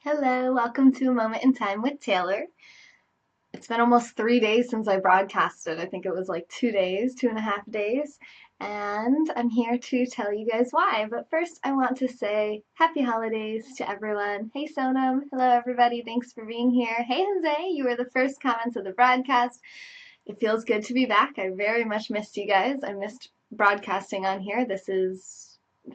Hello, welcome to A Moment in Time with Taylor. It's been almost 3 days since I broadcasted. I think it was like 2 days, 2.5 days. And I'm here to tell you guys why. But first, I want to say happy holidays to everyone. Hey, Sonam. Hello, everybody. Thanks for being here. Hey, Jose. You were the first comments of the broadcast. It feels good to be back. I very much missed you guys. I missed broadcasting on here. This is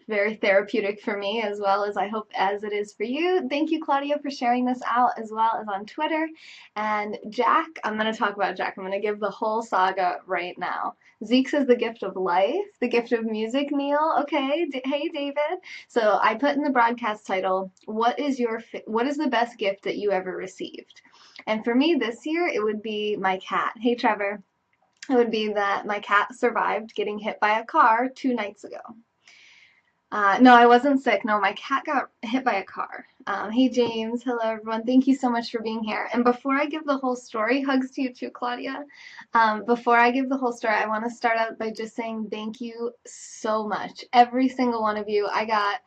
very therapeutic for me as well as I hope as it is for you. Thank you, Claudia, for sharing this out as well as on Twitter. And Jack, I'm going to talk about Jack. I'm going to give the whole saga right now. Zeke says the gift of life, the gift of music, Neil. Okay, hey David. So I put in the broadcast title, what is the best gift that you ever received? And for me this year, it would be my cat. Hey Trevor. It would be that my cat survived getting hit by a car 2 nights ago. No, I wasn't sick. No, my cat got hit by a car. Hey, James. Hello, everyone. Thank you so much for being here. And before I give the whole story, hugs to you too, Claudia. Before I give the whole story, I want to start out by just saying thank you so much. Every single one of you. I got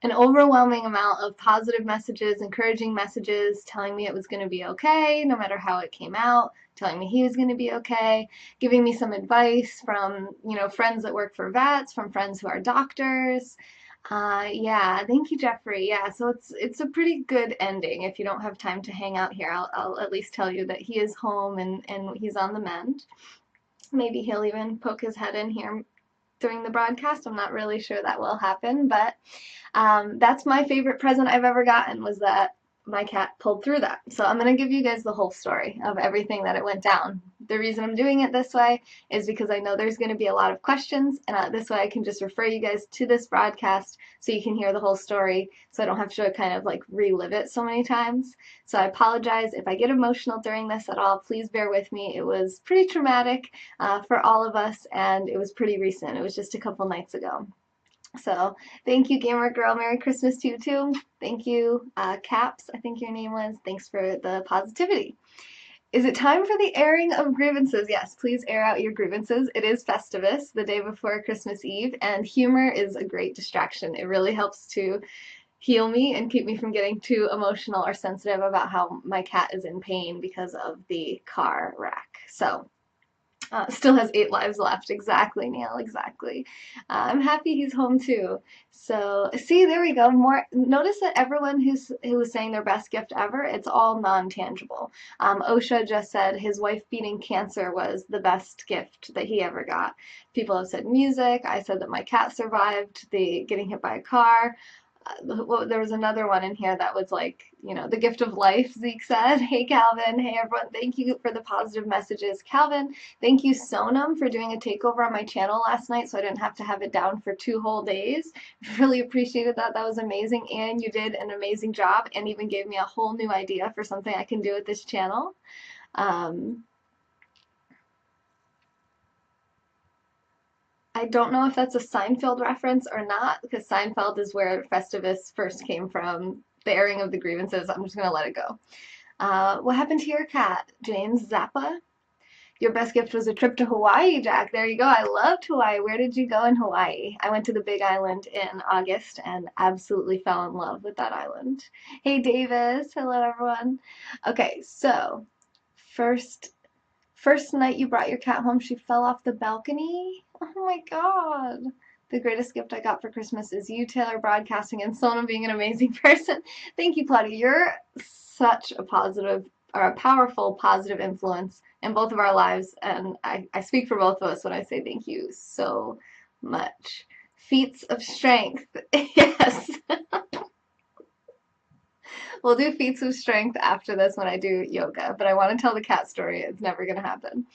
an overwhelming amount of positive messages, encouraging messages, telling me it was going to be okay, no matter how it came out, telling me he was going to be okay, giving me some advice from, friends that work for vets, from friends who are doctors. Yeah, thank you, Jeffrey. Yeah, so it's a pretty good ending. If you don't have time to hang out here, I'll at least tell you that he is home and he's on the mend. Maybe he'll even poke his head in here during the broadcast. I'm not really sure that will happen, but that's my favorite present I've ever gotten was that my cat pulled through that. So I'm going to give you guys the whole story of everything that it went down. The reason I'm doing it this way is because I know there's going to be a lot of questions, and this way I can just refer you guys to this broadcast so you can hear the whole story so I don't have to kind of like relive it so many times. So I apologize if I get emotional during this at all. Please bear with me. It was pretty traumatic for all of us, and it was pretty recent. It was just a couple nights ago. So thank you, Gamer Girl. Merry Christmas to you too. Thank you, Caps, I think your name was. Thanks for the positivity. Is it time for the airing of grievances? Yes, please air out your grievances. It is Festivus, the day before Christmas Eve, and humor is a great distraction. It really helps to heal me and keep me from getting too emotional or sensitive about how my cat is in pain because of the car wreck. So still has 8 lives left. Exactly, Neil. Exactly. I'm happy he's home too. So see, there we go. More. Notice that everyone who was saying their best gift ever, it's all non-tangible. Osha just said his wife beating cancer was the best gift that he ever got. People have said music. I said that my cat survived the getting hit by a car. Well, there was another one in here that was like, the gift of life, Zeke said. Hey, Calvin. Hey, everyone. Thank you for the positive messages. Calvin, thank you, Sonam, for doing a takeover on my channel last night so I didn't have to have it down for 2 whole days. Really appreciated that. That was amazing. And you did an amazing job and even gave me a whole new idea for something I can do with this channel. Um, I don't know if that's a Seinfeld reference or not, because Seinfeld is where Festivus first came from, the airing of the grievances. I'm just going to let it go. What happened to your cat, James Zappa? Your best gift was a trip to Hawaii, Jack. There you go. I loved Hawaii. Where did you go in Hawaii? I went to the Big Island in August and absolutely fell in love with that island. Hey, Davis. Hello, everyone. Okay, so first First night you brought your cat home, she fell off the balcony. Oh my god. The greatest gift I got for Christmas is you, Taylor, broadcasting, and Sona being an amazing person. Thank you, Claudia. You're such a positive or a powerful positive influence in both of our lives, and I speak for both of us when I say thank you so much. Feats of strength. Yes. We'll do feats of strength after this when I do yoga, but I want to tell the cat story. It's never going to happen.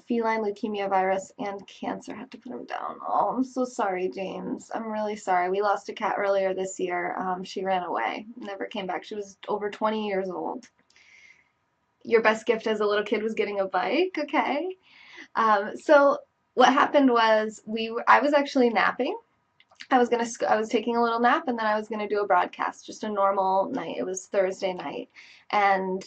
Feline leukemia virus and cancer. Had to put him down. Oh, I'm so sorry, James. I'm really sorry. We lost a cat earlier this year. She ran away, never came back. She was over 20 years old. Your best gift as a little kid was getting a bike. Okay. So what happened was I was actually napping. I was taking a little nap and then I was gonna do a broadcast, just a normal night. It was Thursday night, and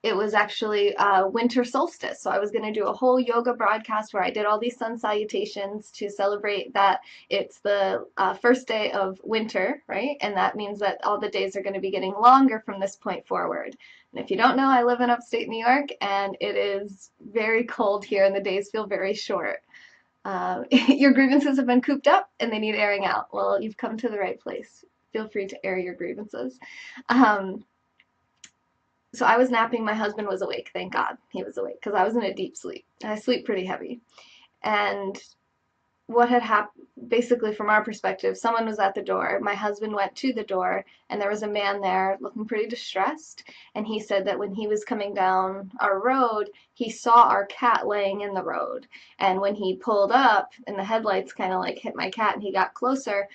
it was actually winter solstice. So I was going to do a whole yoga broadcast where I did all these sun salutations to celebrate that it's the first day of winter, right? And that means that all the days are going to be getting longer from this point forward. And if you don't know, I live in upstate New York and it is very cold here and the days feel very short. Your grievances have been cooped up and they need airing out. Well, you've come to the right place. Feel free to air your grievances. Um, so I was napping. My husband was awake. Thank God he was awake because I was in a deep sleep. I sleep pretty heavy. And what had happened, basically from our perspective, someone was at the door. My husband went to the door and there was a man there looking pretty distressed. And he said that when he was coming down our road, he saw our cat laying in the road. And when he pulled up and the headlights kind of like hit my cat and he got closer,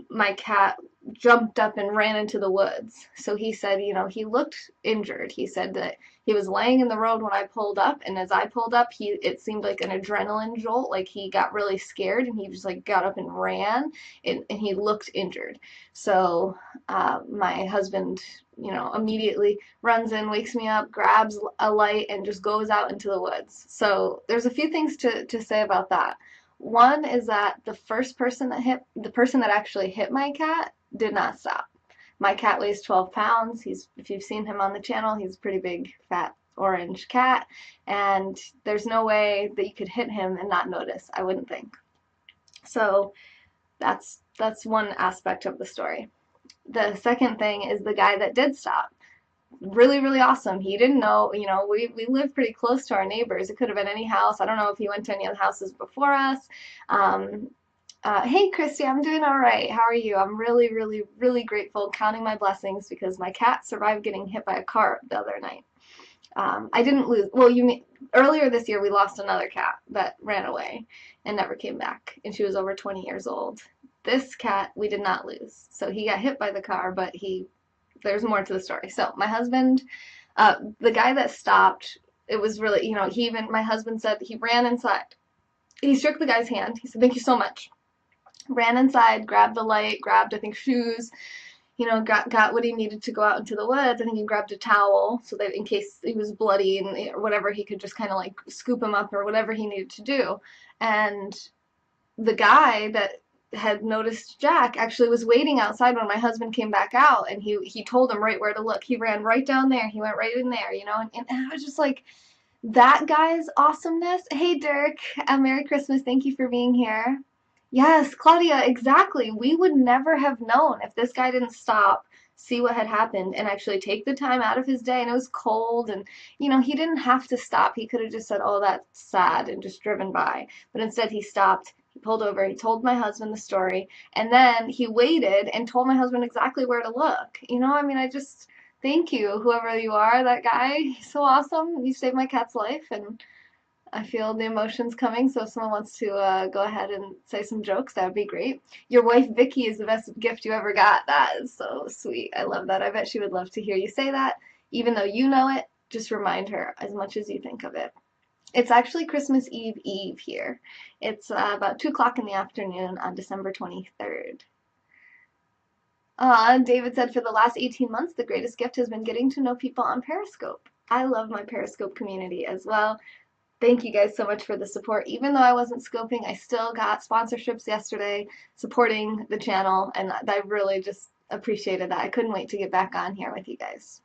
my cat jumped up and ran into the woods. So he said, you know, he looked injured. He said that he was laying in the road when I pulled up, and as I pulled up, it seemed like an adrenaline jolt, like he got really scared and he just like got up and ran, and he looked injured. So my husband, you know, immediately runs in, wakes me up, grabs a light, and just goes out into the woods. So there's a few things to say about that. One is that the person that actually hit my cat did not stop. My cat weighs 12 pounds. If you've seen him on the channel, he's a pretty big, fat, orange cat, and there's no way that you could hit him and not notice, I wouldn't think. So that's one aspect of the story. The second thing is the guy that did stop. Really, really awesome. He didn't know, you know, we live pretty close to our neighbors. It could have been any house. I don't know if he went to any of the houses before us. Um, hey, Christy, I'm doing all right. How are you? I'm really, really, really grateful, counting my blessings because my cat survived getting hit by a car the other night. I didn't lose, well, earlier this year we lost another cat that ran away and never came back, and she was over 20 years old. This cat we did not lose. So he got hit by the car, but there's more to the story. So my husband, the guy that stopped, it was really, you know, my husband said he ran inside. He shook the guy's hand. He said, "Thank you so much." Ran inside, grabbed the light, grabbed, I think, shoes, you know, got what he needed to go out into the woods. I think he grabbed a towel so that in case he was bloody and or whatever, he could just kind of like scoop him up or whatever he needed to do. And the guy that had noticed Jack actually was waiting outside when my husband came back out, and he told him right where to look. He ran right down there. He went right in there, you know, and I was just like, that guy's awesomeness. Hey, Dirk, Merry Christmas. Thank you for being here. Yes, Claudia, exactly. We would never have known if this guy didn't stop, see what had happened, and actually take the time out of his day. And it was cold, and you know, he didn't have to stop. He could have just said, "Oh, that's sad," and just driven by. But instead, he stopped. He pulled over. He told my husband the story, and then he waited and told my husband exactly where to look. You know, I mean, I just thank you, whoever you are, that guy. He's so awesome. You saved my cat's life, and I feel the emotions coming, so if someone wants to go ahead and say some jokes, that would be great. Your wife Vicky is the best gift you ever got. That is so sweet. I love that. I bet she would love to hear you say that. Even though you know it, just remind her as much as you think of it. It's actually Christmas Eve Eve here. It's about 2 o'clock in the afternoon on December 23rd. David said, for the last 18 months, the greatest gift has been getting to know people on Periscope. I love my Periscope community as well. Thank you guys so much for the support. Even though I wasn't scoping, I still got sponsorships yesterday supporting the channel, and I really just appreciated that. I couldn't wait to get back on here with you guys.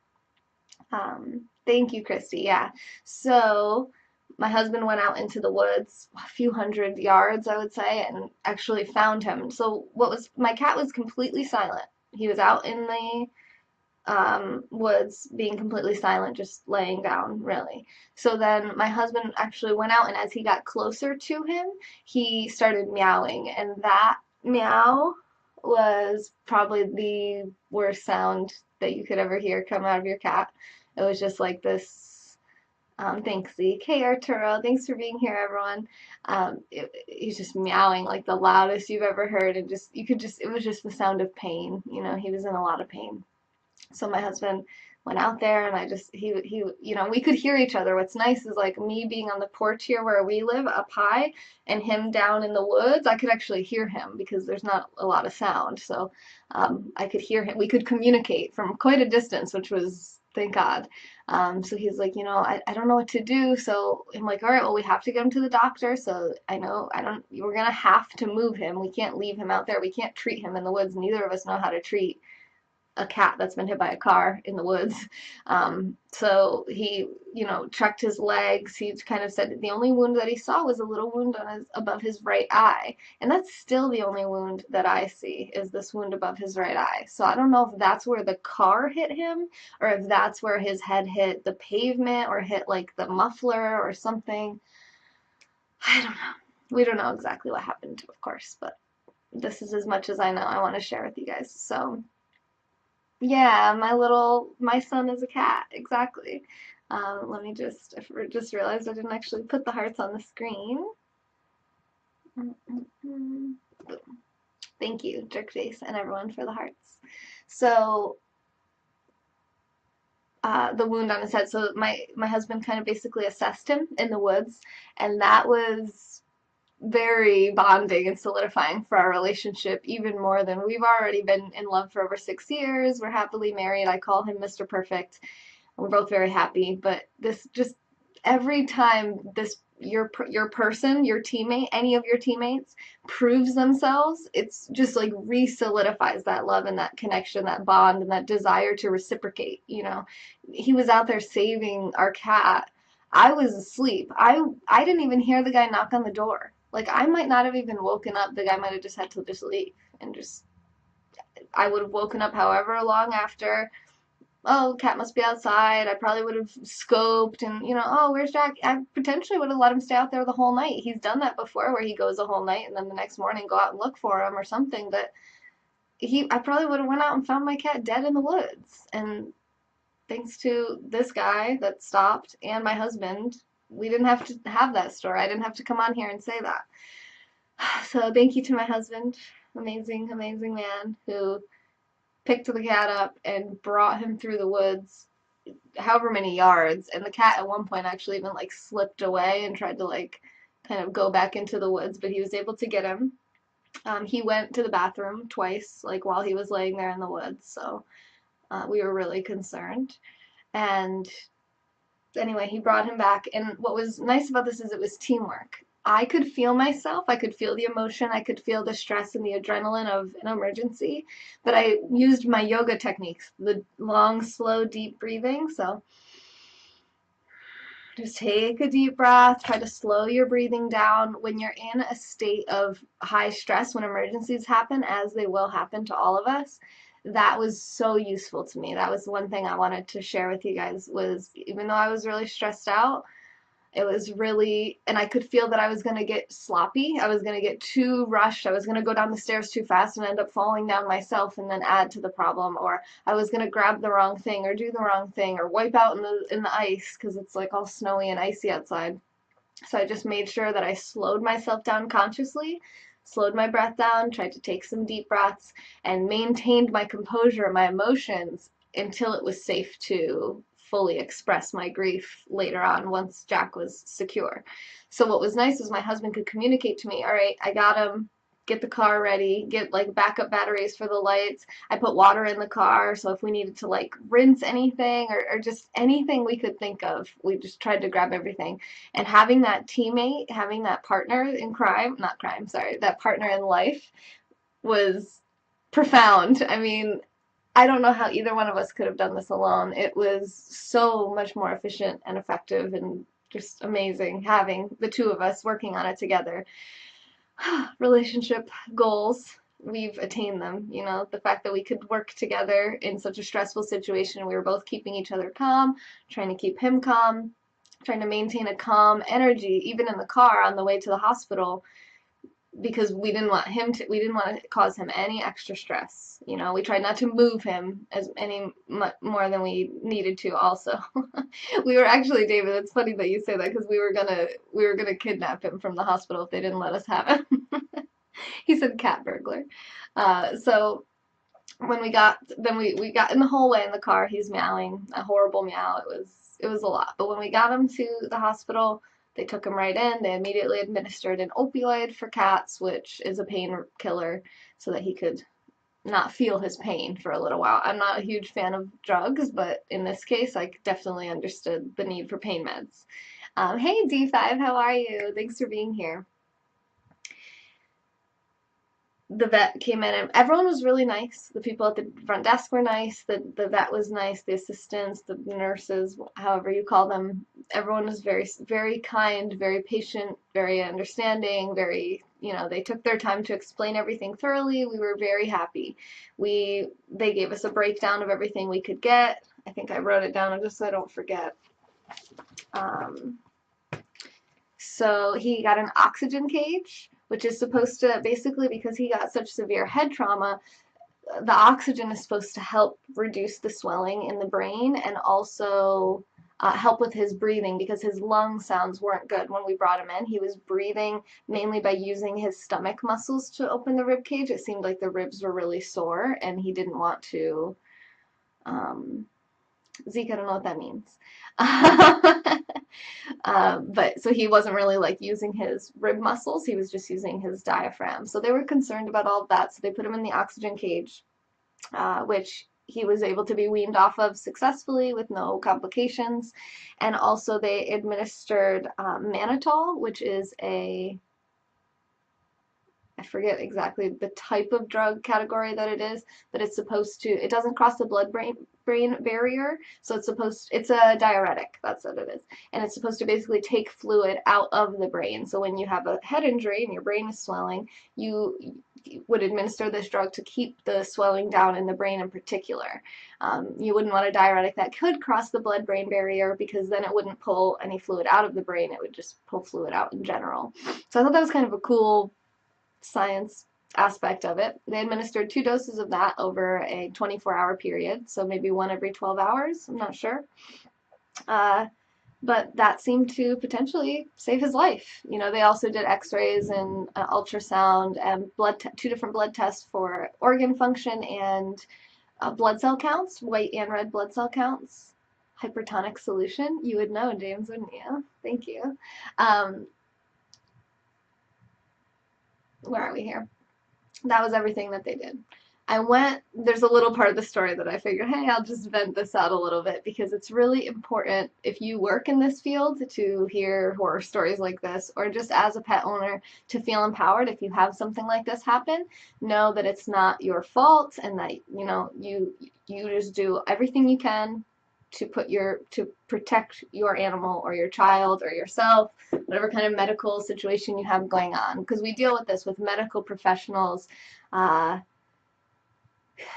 Thank you, Christy. Yeah. So my husband went out into the woods, a few hundred yards, I would say, and actually found him. So my cat was completely silent. He was out in the woods being completely silent, just laying down, really. So then my husband actually went out, and as he got closer to him, he started meowing, and that meow was probably the worst sound that you could ever hear come out of your cat. It was just like this. Thanks, Zeke. Hey, Arturo. Thanks for being here, everyone. He's just meowing like the loudest you've ever heard, and it was just the sound of pain. You know, he was in a lot of pain. So my husband went out there, and you know, we could hear each other. What's nice is like me being on the porch here where we live up high and him down in the woods, I could actually hear him because there's not a lot of sound. So I could hear him. We could communicate from quite a distance, which was thank God. So he's like, I don't know what to do. So I'm like, all right, well, we have to get him to the doctor. So we're gonna have to move him. We can't leave him out there. We can't treat him in the woods. Neither of us know how to treat a cat that's been hit by a car in the woods. So he, checked his legs. He kind of said the only wound that he saw was a little wound above his right eye. And that's still the only wound that I see is this wound above his right eye. So I don't know if that's where the car hit him or if that's where his head hit the pavement or hit like the muffler or something. I don't know. We don't know exactly what happened, of course, but this is as much as I know I want to share with you guys. So yeah, my son is a cat, exactly. Let me I just realized I didn't actually put the hearts on the screen. Boom. Thank you, Jerkface, and everyone for the hearts. So, the wound on his head. So my husband kind of basically assessed him in the woods, and that was very bonding and solidifying for our relationship, even more than we've already been in love for over 6 years. We're happily married. I call him Mr. Perfect. We're both very happy, but this just every time your person, your teammate, any of your teammates proves themselves, it's just like re-solidifies that love and that connection, that bond and that desire to reciprocate, He was out there saving our cat. I was asleep. I didn't even hear the guy knock on the door. Like I might not have even woken up. The guy might have just had to just leave and just I would have woken up however long after. Oh, cat must be outside. I probably would have scoped and, oh, where's Jack? I potentially would have let him stay out there the whole night. He's done that before where he goes the whole night and then the next morning go out and look for him or something. But I probably would have went out and found my cat dead in the woods. And thanks to this guy that stopped and my husband, we didn't have to have that story. I didn't have to come on here and say that. So thank you to my husband, amazing, amazing man who picked the cat up and brought him through the woods however many yards, and the cat at one point actually even like slipped away and tried to like kind of go back into the woods, but he was able to get him. He went to the bathroom twice, like while he was laying there in the woods, so we were really concerned. And anyway, he brought him back, and what was nice about this is it was teamwork. I could feel myself, I could feel the emotion, I could feel the stress and the adrenaline of an emergency, but I used my yoga techniques, the long, slow, deep breathing. So just take a deep breath, try to slow your breathing down. When you're in a state of high stress, when emergencies happen, as they will happen to all of us, that was so useful to me. That was one thing I wanted to share with you guys was even though I was really stressed out, it was really, and I could feel that I was going to get sloppy. I was going to get too rushed. I was going to go down the stairs too fast and end up falling down myself and then add to the problem. Or I was going to grab the wrong thing or do the wrong thing or wipe out in the ice because it's like all snowy and icy outside. So I just made sure that I slowed myself down consciously, slowed my breath down, tried to take some deep breaths, and maintained my composure and my emotions until it was safe to fully express my grief later on once Jack was secure. So what was nice was my husband could communicate to me, all right, I got him, get the car ready, get like backup batteries for the lights. I put water in the car, so if we needed to like rinse anything or just anything we could think of, we just tried to grab everything. And having that teammate, having that partner in crime, not crime, sorry, that partner in life was profound. I mean, I don't know how either one of us could have done this alone. It was so much more efficient and effective and just amazing having the two of us working on it together. Relationship goals, we've attained them. The fact that we could work together in such a stressful situation, we were both keeping each other calm, trying to keep him calm, trying to maintain a calm energy, even in the car on the way to the hospital, because we didn't want to cause him any extra stress. We tried not to move him as any more than we needed to also. We were actually, David, it's funny that you say that because we were gonna kidnap him from the hospital if they didn't let us have him. He said cat burglar. So when we got in the hallway in the car, he's meowing a horrible meow. It was a lot. But when we got him to the hospital, they took him right in. They immediately administered an opioid for cats, which is a pain killer, so that he could not feel his pain for a little while. I'm not a huge fan of drugs, but in this case, I definitely understood the need for pain meds. Hey D5, how are you? Thanks for being here. The vet came in and everyone was really nice. The people at the front desk were nice. The vet was nice. The assistants, the nurses, however you call them, everyone was very kind, very patient, very understanding, very, they took their time to explain everything thoroughly. We were very happy. They gave us a breakdown of everything we could get. I think I wrote it down just so I don't forget. Um, so he got an oxygen cage, which is supposed to basically, because he got such severe head trauma, the oxygen is supposed to help reduce the swelling in the brain and also help with his breathing because his lung sounds weren't good when we brought him in. He was breathing mainly by using his stomach muscles to open the rib cage. It seemed like the ribs were really sore and he didn't want to. Zeke, I don't know what that means. But so he wasn't really like using his rib muscles, he was just using his diaphragm. So they were concerned about all of that. So they put him in the oxygen cage, which he was able to be weaned off of successfully with no complications. And also they administered mannitol, which is I forget exactly the type of drug category that it is, but it doesn't cross the blood-brain barrier, so it's a diuretic, that's what it is. And it's supposed to basically take fluid out of the brain. So when you have a head injury and your brain is swelling, you would administer this drug to keep the swelling down in the brain in particular. You wouldn't want a diuretic that could cross the blood-brain barrier because then it wouldn't pull any fluid out of the brain, it would just pull fluid out in general. So I thought that was kind of a cool science aspect of it. They administered 2 doses of that over a 24-hour period, so maybe one every 12 hours, I'm not sure. But that seemed to potentially save his life. They also did x-rays and ultrasound and 2 different blood tests for organ function and blood cell counts, white and red blood cell counts. Hypertonic solution. You would know, James, wouldn't you? Thank you. Where are we here? That was everything that they did. There's a little part of the story that I figured, hey, I'll just vent this out a little bit because it's really important if you work in this field to hear horror stories like this, or just as a pet owner to feel empowered if you have something like this happen. Know that it's not your fault and that, you just do everything you can to protect your animal or your child or yourself, whatever kind of medical situation you have going on. Because we deal with this with medical professionals.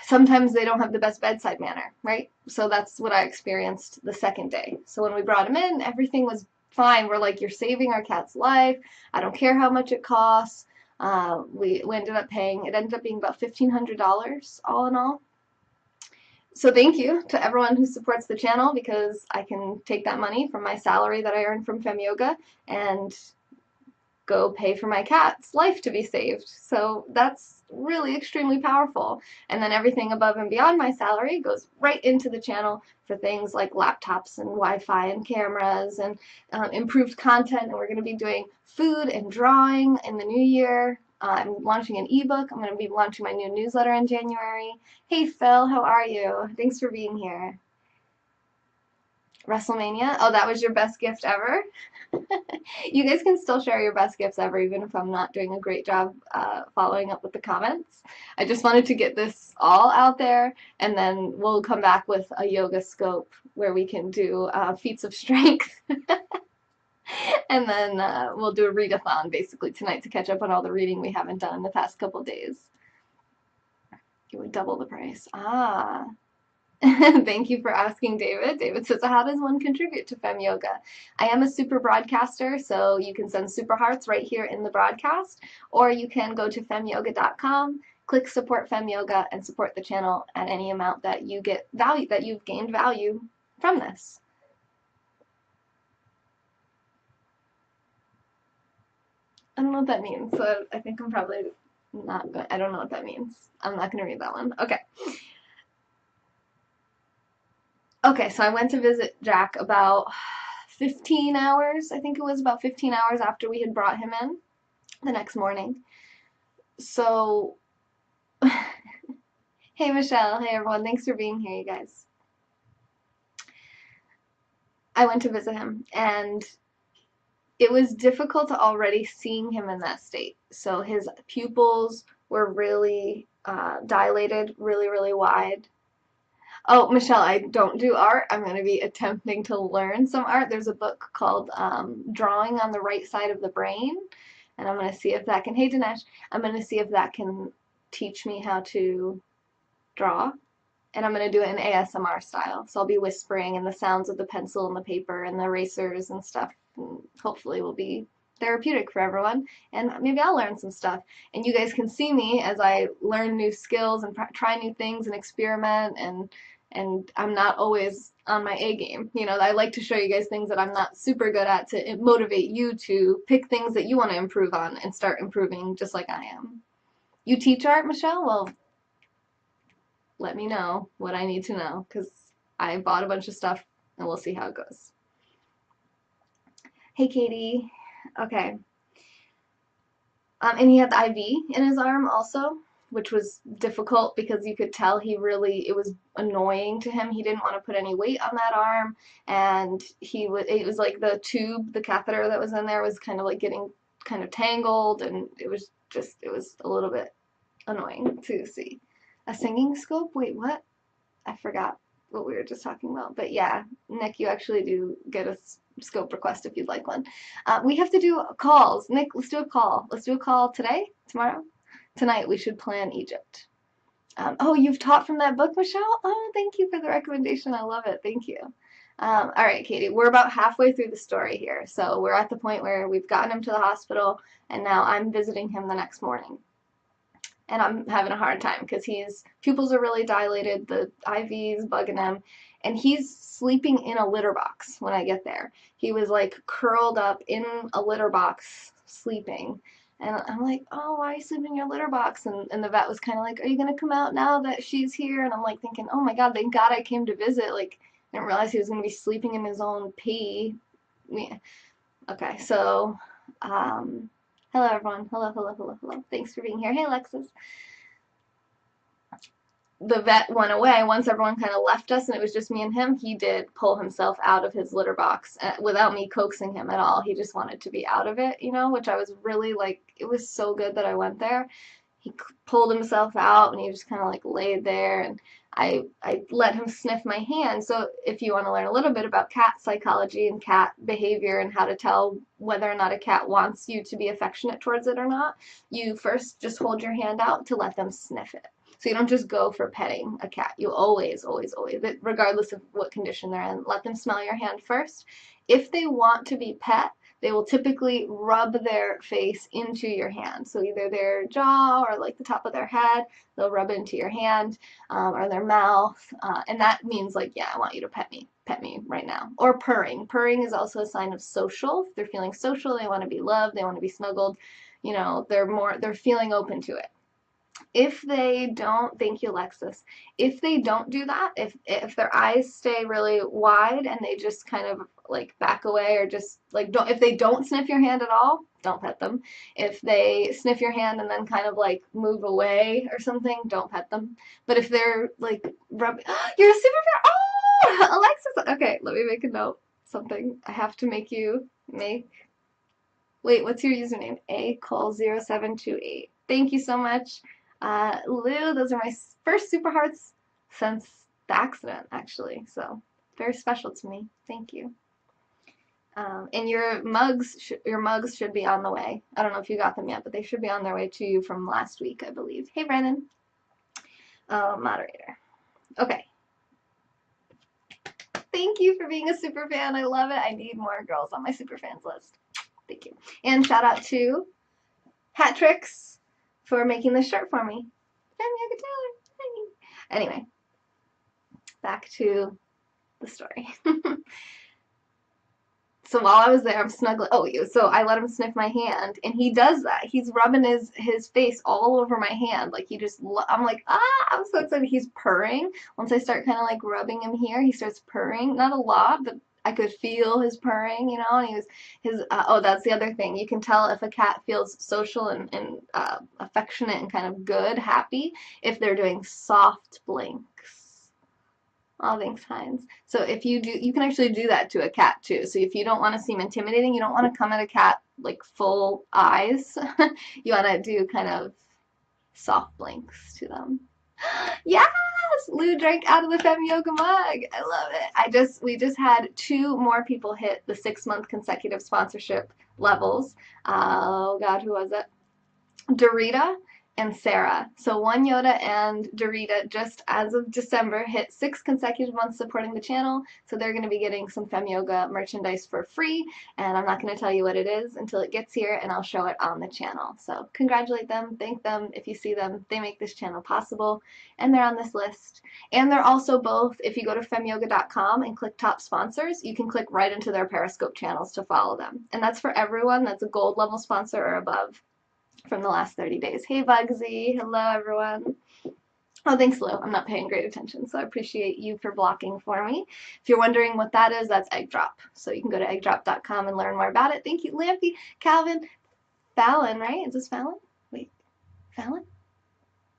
Sometimes they don't have the best bedside manner, right? So that's what I experienced the second day. So when we brought him in, everything was fine. We're like, you're saving our cat's life. I don't care how much it costs. We ended up paying, it ended up being about $1,500 all in all. So thank you to everyone who supports the channel because I can take that money from my salary that I earn from Fem Yoga and go pay for my cat's life to be saved. So that's really extremely powerful. And then everything above and beyond my salary goes right into the channel for things like laptops and Wi-Fi and cameras and improved content. And we're going to be doing food and drawing in the new year. I'm launching an ebook. I'm going to be launching my new newsletter in January. Hey Phil, how are you? Thanks for being here. WrestleMania? Oh, that was your best gift ever? You guys can still share your best gifts ever, even if I'm not doing a great job following up with the comments. I just wanted to get this all out there, and then we'll come back with a yoga scope where we can do feats of strength. And then we'll do a readathon basically tonight to catch up on all the reading we haven't done in the past couple days. It would double the price. Ah. Thank you for asking, David. David says, how does one contribute to Fem Yoga? I am a super broadcaster, so you can send super hearts right here in the broadcast, or you can go to femyoga.com, click support Fem Yoga, and support the channel at any amount that you get value, that you've gained value from this. I don't know what that means, so I think I'm probably not going I don't know what that means. I'm not going to read that one. Okay. Okay, so I went to visit Jack about 15 hours, I think it was about 15 hours after we had brought him in the next morning. So Hey Michelle, hey everyone, thanks for being here, you guys. I went to visit him, and it was difficult already seeing him in that state. So his pupils were really dilated, really, really wide. Oh, Michelle, I don't do art. I'm going to be attempting to learn some art. There's a book called Drawing on the Right Side of the Brain, and I'm going to see if that can, hey Dinesh, I'm going to see if that can teach me how to draw. And I'm going to do it in ASMR style. So I'll be whispering, and the sounds of the pencil and the paper and the erasers and stuff hopefully will be therapeutic for everyone. And maybe I'll learn some stuff. And you guys can see me as I learn new skills and try new things and experiment, and I'm not always on my A game. You know, I like to show you guys things that I'm not super good at to motivate you to pick things that you want to improve on and start improving just like I am. You teach art, Michelle? Well, let me know what I need to know because I bought a bunch of stuff and we'll see how it goes. Hey, Katie. Okay. And he had the IV in his arm also, which was difficult because you could tell it was annoying to him. He didn't want to put any weight on that arm, and it was like the tube, the catheter that was in there was kind of like getting kind of tangled, and it was a little bit annoying to see. A singing scope? Wait, what? I forgot what we were just talking about. But yeah, Nick, you actually do get a scope request if you'd like one. We have to do calls. Nick, let's do a call. Let's do a call today, tomorrow. Tonight we should plan Egypt. Oh, you've taught from that book, Michelle? Oh, thank you for the recommendation. I love it. Thank you. All right, Katie, we're about halfway through the story here. So we're at the point where we've gotten him to the hospital, and now I'm visiting him the next morning. And I'm having a hard time because his pupils are really dilated, the IV's bugging him, and he's sleeping in a litter box when I get there. He was like curled up in a litter box sleeping. And I'm like, oh, why are you sleeping in your litter box? And the vet was kind of like, are you going to come out now that she's here? And I'm like thinking, oh my God, thank God I came to visit. Like, I didn't realize he was going to be sleeping in his own pee. Yeah. Okay, so, hello everyone. Hello, hello, hello, hello. Thanks for being here. Hey, Alexis. The vet went away once everyone kind of left us and it was just me and him. He did pull himself out of his litter box without me coaxing him at all. He just wanted to be out of it, you know, which I was really like, it was so good that I went there. He pulled himself out and he just kind of like laid there, and I let him sniff my hand. So if you want to learn a little bit about cat psychology and cat behavior and how to tell whether or not a cat wants you to be affectionate towards it or not, you first just hold your hand out to let them sniff it. So you don't just go for petting a cat. You always, always, always, regardless of what condition they're in, let them smell your hand first. If they want to be pet, they will typically rub their face into your hand. So either their jaw or like the top of their head, they'll rub into your hand, or their mouth. And that means like, yeah, I want you to pet me right now. Or purring. Purring is also a sign of social. If they're feeling social, they want to be loved, they want to be snuggled, you know, they're feeling open to it. If they don't, thank you, Alexis. If they don't do that, if their eyes stay really wide and they just kind of like back away, or just like don't, if they don't sniff your hand at all, don't pet them. If they sniff your hand and then kind of like move away or something, don't pet them. But if they're like rubbing, you're a super fan. Oh, Alexis. Okay, let me make a note. Something I have to make you make. Wait, what's your username? acall0728. Thank you so much. Lou, those are my first super hearts since the accident, actually. So very special to me. Thank you. And your mugs should be on the way. I don't know if you got them yet, but they should be on their way to you from last week, I believe. Hey, Brennan. Moderator. Okay. Thank you for being a super fan. I love it. I need more girls on my super fans list. Thank you. And shout out to Hat Tricks for making this shirt for me. Anyway, back to the story. So while I was there, I'm snuggling. Oh, so I let him sniff my hand, and he does that. He's rubbing his face all over my hand, like he just. I'm like, ah! I'm so excited. He's purring. Once I start kind of like rubbing him here, he starts purring. Not a lot, but I could feel his purring, you know, and oh, that's the other thing. You can tell if a cat feels social and affectionate and kind of good, happy, if they're doing soft blinks. Oh, thanks, Heinz. So if you do, you can actually do that to a cat too. So if you don't want to seem intimidating, you don't want to come at a cat like full eyes. You want to do kind of soft blinks to them. Yes, Lou drank out of the Fem Yoga mug. I love it. We just had 2 more people hit the 6-month consecutive sponsorship levels. Oh God, who was it? Dorita and Sarah. So One Yoda and Dorita just as of December hit 6 consecutive months supporting the channel. So they're going to be getting some Fem Yoga merchandise for free. And I'm not going to tell you what it is until it gets here, and I'll show it on the channel. So congratulate them, thank them if you see them. They make this channel possible, and they're on this list. And they're also both, if you go to femyoga.com and click top sponsors, you can click right into their Periscope channels to follow them. And that's for everyone that's a gold level sponsor or above from the last 30 days. Hey, Bugsy. Hello, everyone. Oh, thanks, Lou. I'm not paying great attention, so I appreciate you for blocking for me. If you're wondering what that is, that's Egg Drop. So you can go to eggdrop.com and learn more about it. Thank you, Lampy, Calvin, Fallon, right? Is this Fallon? Wait, Fallon?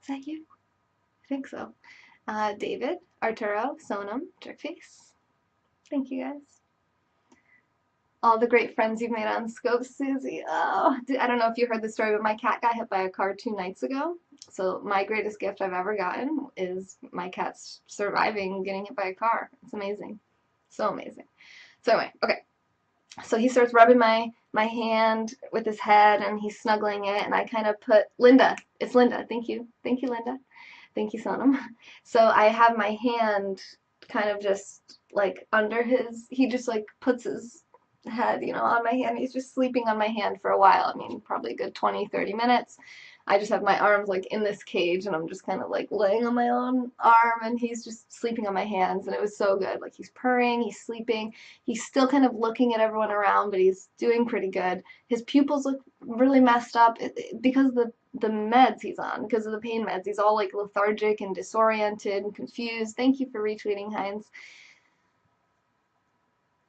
Is that you? I think so. David, Arturo, Sonam, Jerkface. Thank you, guys. All the great friends you've made on Scope, Susie. Oh, I don't know if you heard the story, but my cat got hit by a car 2 nights ago. So my greatest gift I've ever gotten is my cat's surviving getting hit by a car. It's amazing. So amazing. So anyway, okay. So he starts rubbing my hand with his head, and he's snuggling it, and I kind of put, Linda, it's Linda. Thank you. Thank you, Linda. Thank you, Sonam. So I have my hand kind of just like under his, he just like puts his head, you know, on my hand. He's just sleeping on my hand for a while. I mean, probably a good 20, 30 minutes. I just have my arms like in this cage, and I'm just kind of like laying on my own arm, and he's just sleeping on my hands, and it was so good. Like, he's purring, he's sleeping, he's still kind of looking at everyone around, but he's doing pretty good. His pupils look really messed up because of the meds he's on, because of the pain meds. He's all like lethargic and disoriented and confused. Thank you for retweeting, Heinz.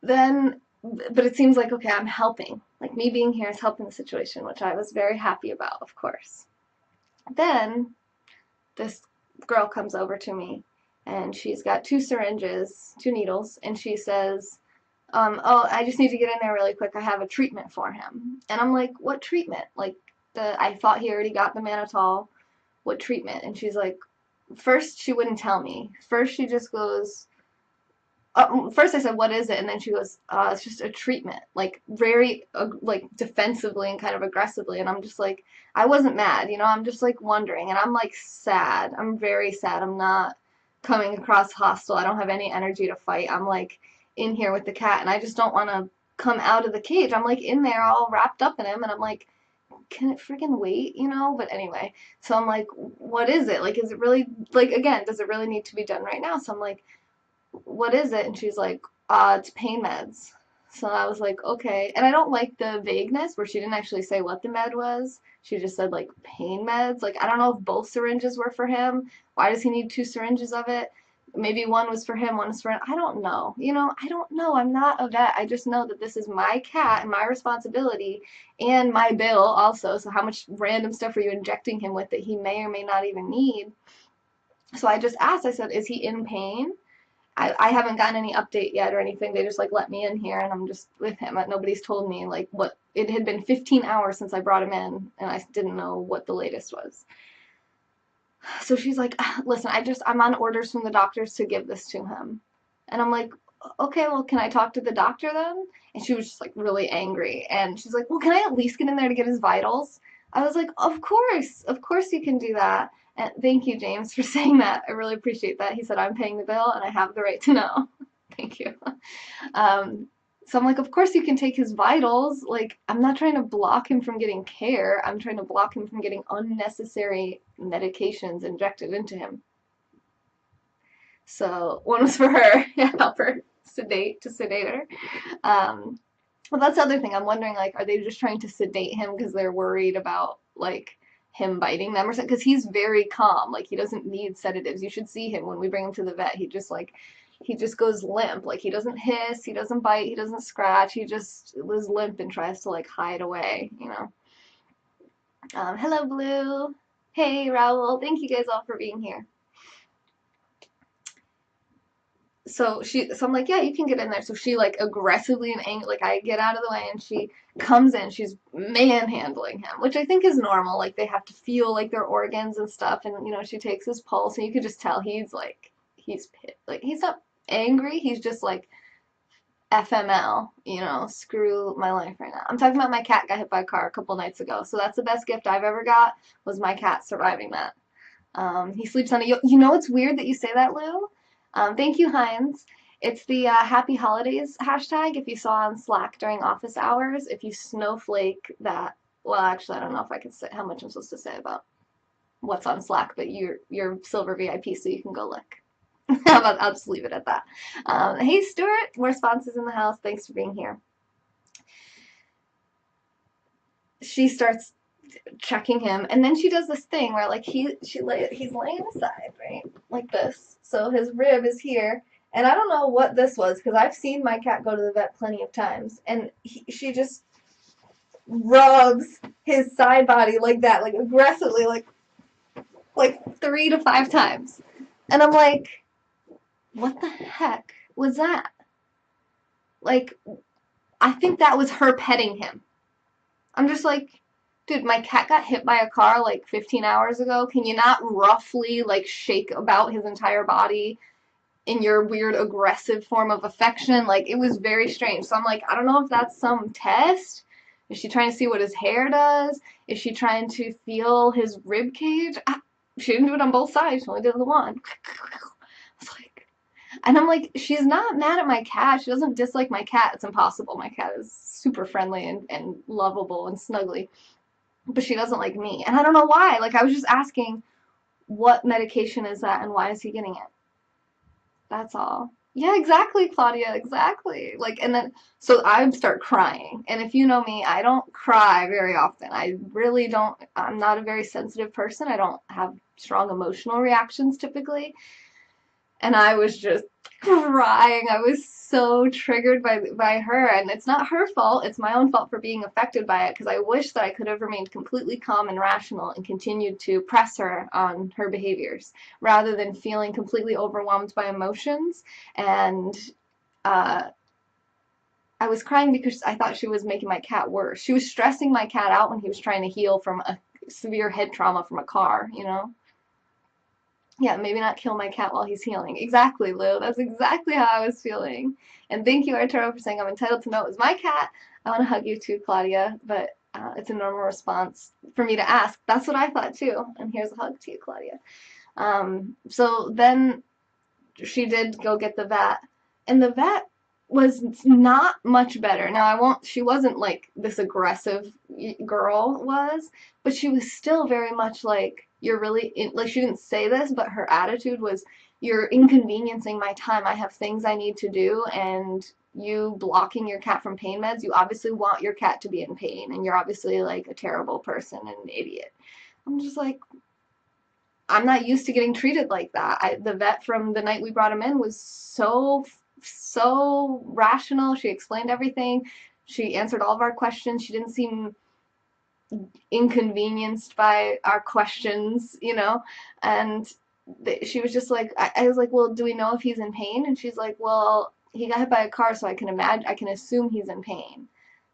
Then, but it seems like, okay, I'm helping. Like, me being here is helping the situation, which I was very happy about, of course. Then this girl comes over to me, and she's got 2 syringes, 2 needles, and she says, oh, I just need to get in there really quick. I have a treatment for him. And I'm like, what treatment? Like, I thought he already got the mannitol. What treatment? And she's like, first she wouldn't tell me. First she just goes, first I said, what is it? And then she goes, it's just a treatment, like very like defensively and kind of aggressively. And I'm just like, I wasn't mad, you know, I'm just like wondering, and I'm like sad. I'm very sad. I'm not coming across hostile. I don't have any energy to fight. I'm like in here with the cat, and I just don't want to come out of the cage. I'm like in there all wrapped up in him, and I'm like, can it friggin' wait, you know? But anyway, so I'm like, what is it? Like, is it really, like, again, does it really need to be done right now? So I'm like, what is it? And she's like, it's pain meds. So I was like, okay. And I don't like the vagueness where she didn't actually say what the med was. She just said, like, pain meds. Like, I don't know if both syringes were for him. Why does he need 2 syringes of it? Maybe one was for him, one was for him. I don't know. You know, I don't know. I'm not a vet. I just know that this is my cat and my responsibility and my bill also. So how much random stuff are you injecting him with that he may or may not even need? So I just asked, I said, is he in pain? I haven't gotten any update yet or anything. They just like let me in here, and I'm just with him. Nobody's told me like what. It had been 15 hours since I brought him in, and I didn't know what the latest was. So she's like, listen, I'm on orders from the doctors to give this to him. And I'm like, okay, well, can I talk to the doctor then? And she was just like really angry. And she's like, well, can I at least get in there to get his vitals? I was like, of course you can do that. And thank you, James, for saying that. I really appreciate that. He said, I'm paying the bill and I have the right to know. Thank you. So I'm like, of course you can take his vitals. Like, I'm not trying to block him from getting care. I'm trying to block him from getting unnecessary medications injected into him. So one was for her, help her sedate her. Well, that's the other thing. I'm wondering, like, are they just trying to sedate him because they're worried about, like, him biting them or something? Because he's very calm. Like, he doesn't need sedatives. You should see him when we bring him to the vet. He just, like, he just goes limp. Like he doesn't hiss, he doesn't bite, he doesn't scratch. He just was limp and tries to like hide away, you know. Hello, Blue. Hey, Raoul. Thank you guys all for being here. So I'm like, yeah, you can get in there. So she like aggressively and angry, like I get out of the way and she comes in. She's manhandling him, which I think is normal. Like they have to feel like their organs and stuff. And you know, she takes his pulse, and you could just tell he's pissed. Like he's not angry. He's just like FML, you know, screw my life right now. I'm talking about my cat got hit by a car a couple nights ago. So that's the best gift I've ever got was my cat surviving that. He sleeps on a. You know, it's weird that you say that, Lou. Thank you, Heinz. It's the Happy Holidays hashtag. If you saw on Slack during office hours, if you snowflake that. Well, actually, I don't know if I can say how much I'm supposed to say about what's on Slack, but you're Silver VIP, so you can go look. I'll just leave it at that. Hey, Stuart, more sponsors in the house. Thanks for being here. She starts checking him, and then she does this thing where like he's laying aside, right, like this. So his rib is here, and I don't know what this was because I've seen my cat go to the vet plenty of times, and she just rubs his side body like that, like aggressively, like 3 to 5 times, and I'm like, what the heck was that? Like, I think that was her petting him. I'm just like, dude, my cat got hit by a car like 15 hours ago. Can you not roughly like shake about his entire body in your weird aggressive form of affection? Like it was very strange. So I'm like, I don't know if that's some test. Is she trying to see what his hair does? Is she trying to feel his rib cage? She didn't do it on both sides. She only did the one. It's like, and I'm like, she's not mad at my cat. She doesn't dislike my cat. It's impossible. My cat is super friendly and lovable and snuggly. But she doesn't like me. And I don't know why. Like, I was just asking, what medication is that and why is he getting it? That's all. Yeah, exactly, Claudia, exactly. Like, and then, so I start crying. And if you know me, I don't cry very often. I really don't, I'm not a very sensitive person. I don't have strong emotional reactions typically. And I was just crying. I was so triggered by her, and it's not her fault. It's my own fault for being affected by it because I wish that I could have remained completely calm and rational and continued to press her on her behaviors rather than feeling completely overwhelmed by emotions. And uh, I was crying because I thought she was making my cat worse. She was stressing my cat out when he was trying to heal from a severe head trauma from a car, you know? Yeah, maybe not kill my cat while he's healing. Exactly, Lou. That's exactly how I was feeling. And thank you, Arturo, for saying I'm entitled to know it was my cat. I want to hug you too, Claudia, but it's a normal response for me to ask. That's what I thought too. And here's a hug to you, Claudia. So then she did go get the vet, and the vet was not much better. Now she wasn't like this aggressive girl was, but she was still very much like, you're really like, she didn't say this, but her attitude was, you're inconveniencing my time. I have things I need to do, and you blocking your cat from pain meds, you obviously want your cat to be in pain, and you're obviously like a terrible person and an idiot. I'm just like, I'm not used to getting treated like that. The vet from the night we brought him in was so rational. She explained everything. She answered all of our questions. She didn't seem inconvenienced by our questions, you know. And she was just like, I was like, well, do we know if he's in pain? And she's like, well, he got hit by a car, so I can assume he's in pain.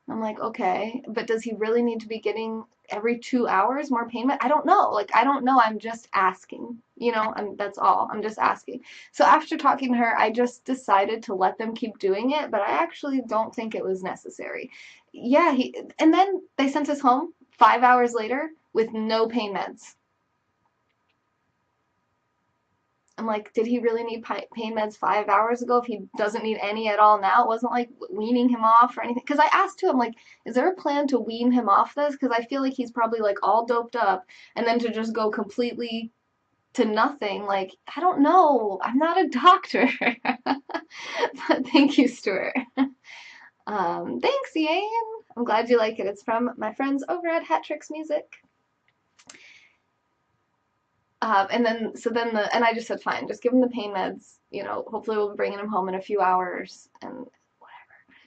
I'm like, okay, but does he really need to be getting every 2 hours more payment? I don't know. Like, I don't know. I'm just asking. You know, that's all. I'm just asking. So after talking to her, I just decided to let them keep doing it, but I actually don't think it was necessary. Yeah, and then they sent us home 5 hours later with no pain meds. I'm like, did he really need pain meds 5 hours ago if he doesn't need any at all now? It wasn't like weaning him off or anything. Because I asked him, like, is there a plan to wean him off this? Because I feel like he's probably like all doped up, and then to just go completely to nothing. Like, I don't know. I'm not a doctor. But thank you, Stuart. Thanks, Yane. I'm glad you like it. It's from my friends over at Hat Tricks Music. And then, and I just said, fine, just give him the pain meds. Hopefully we'll be bringing him home in a few hours. And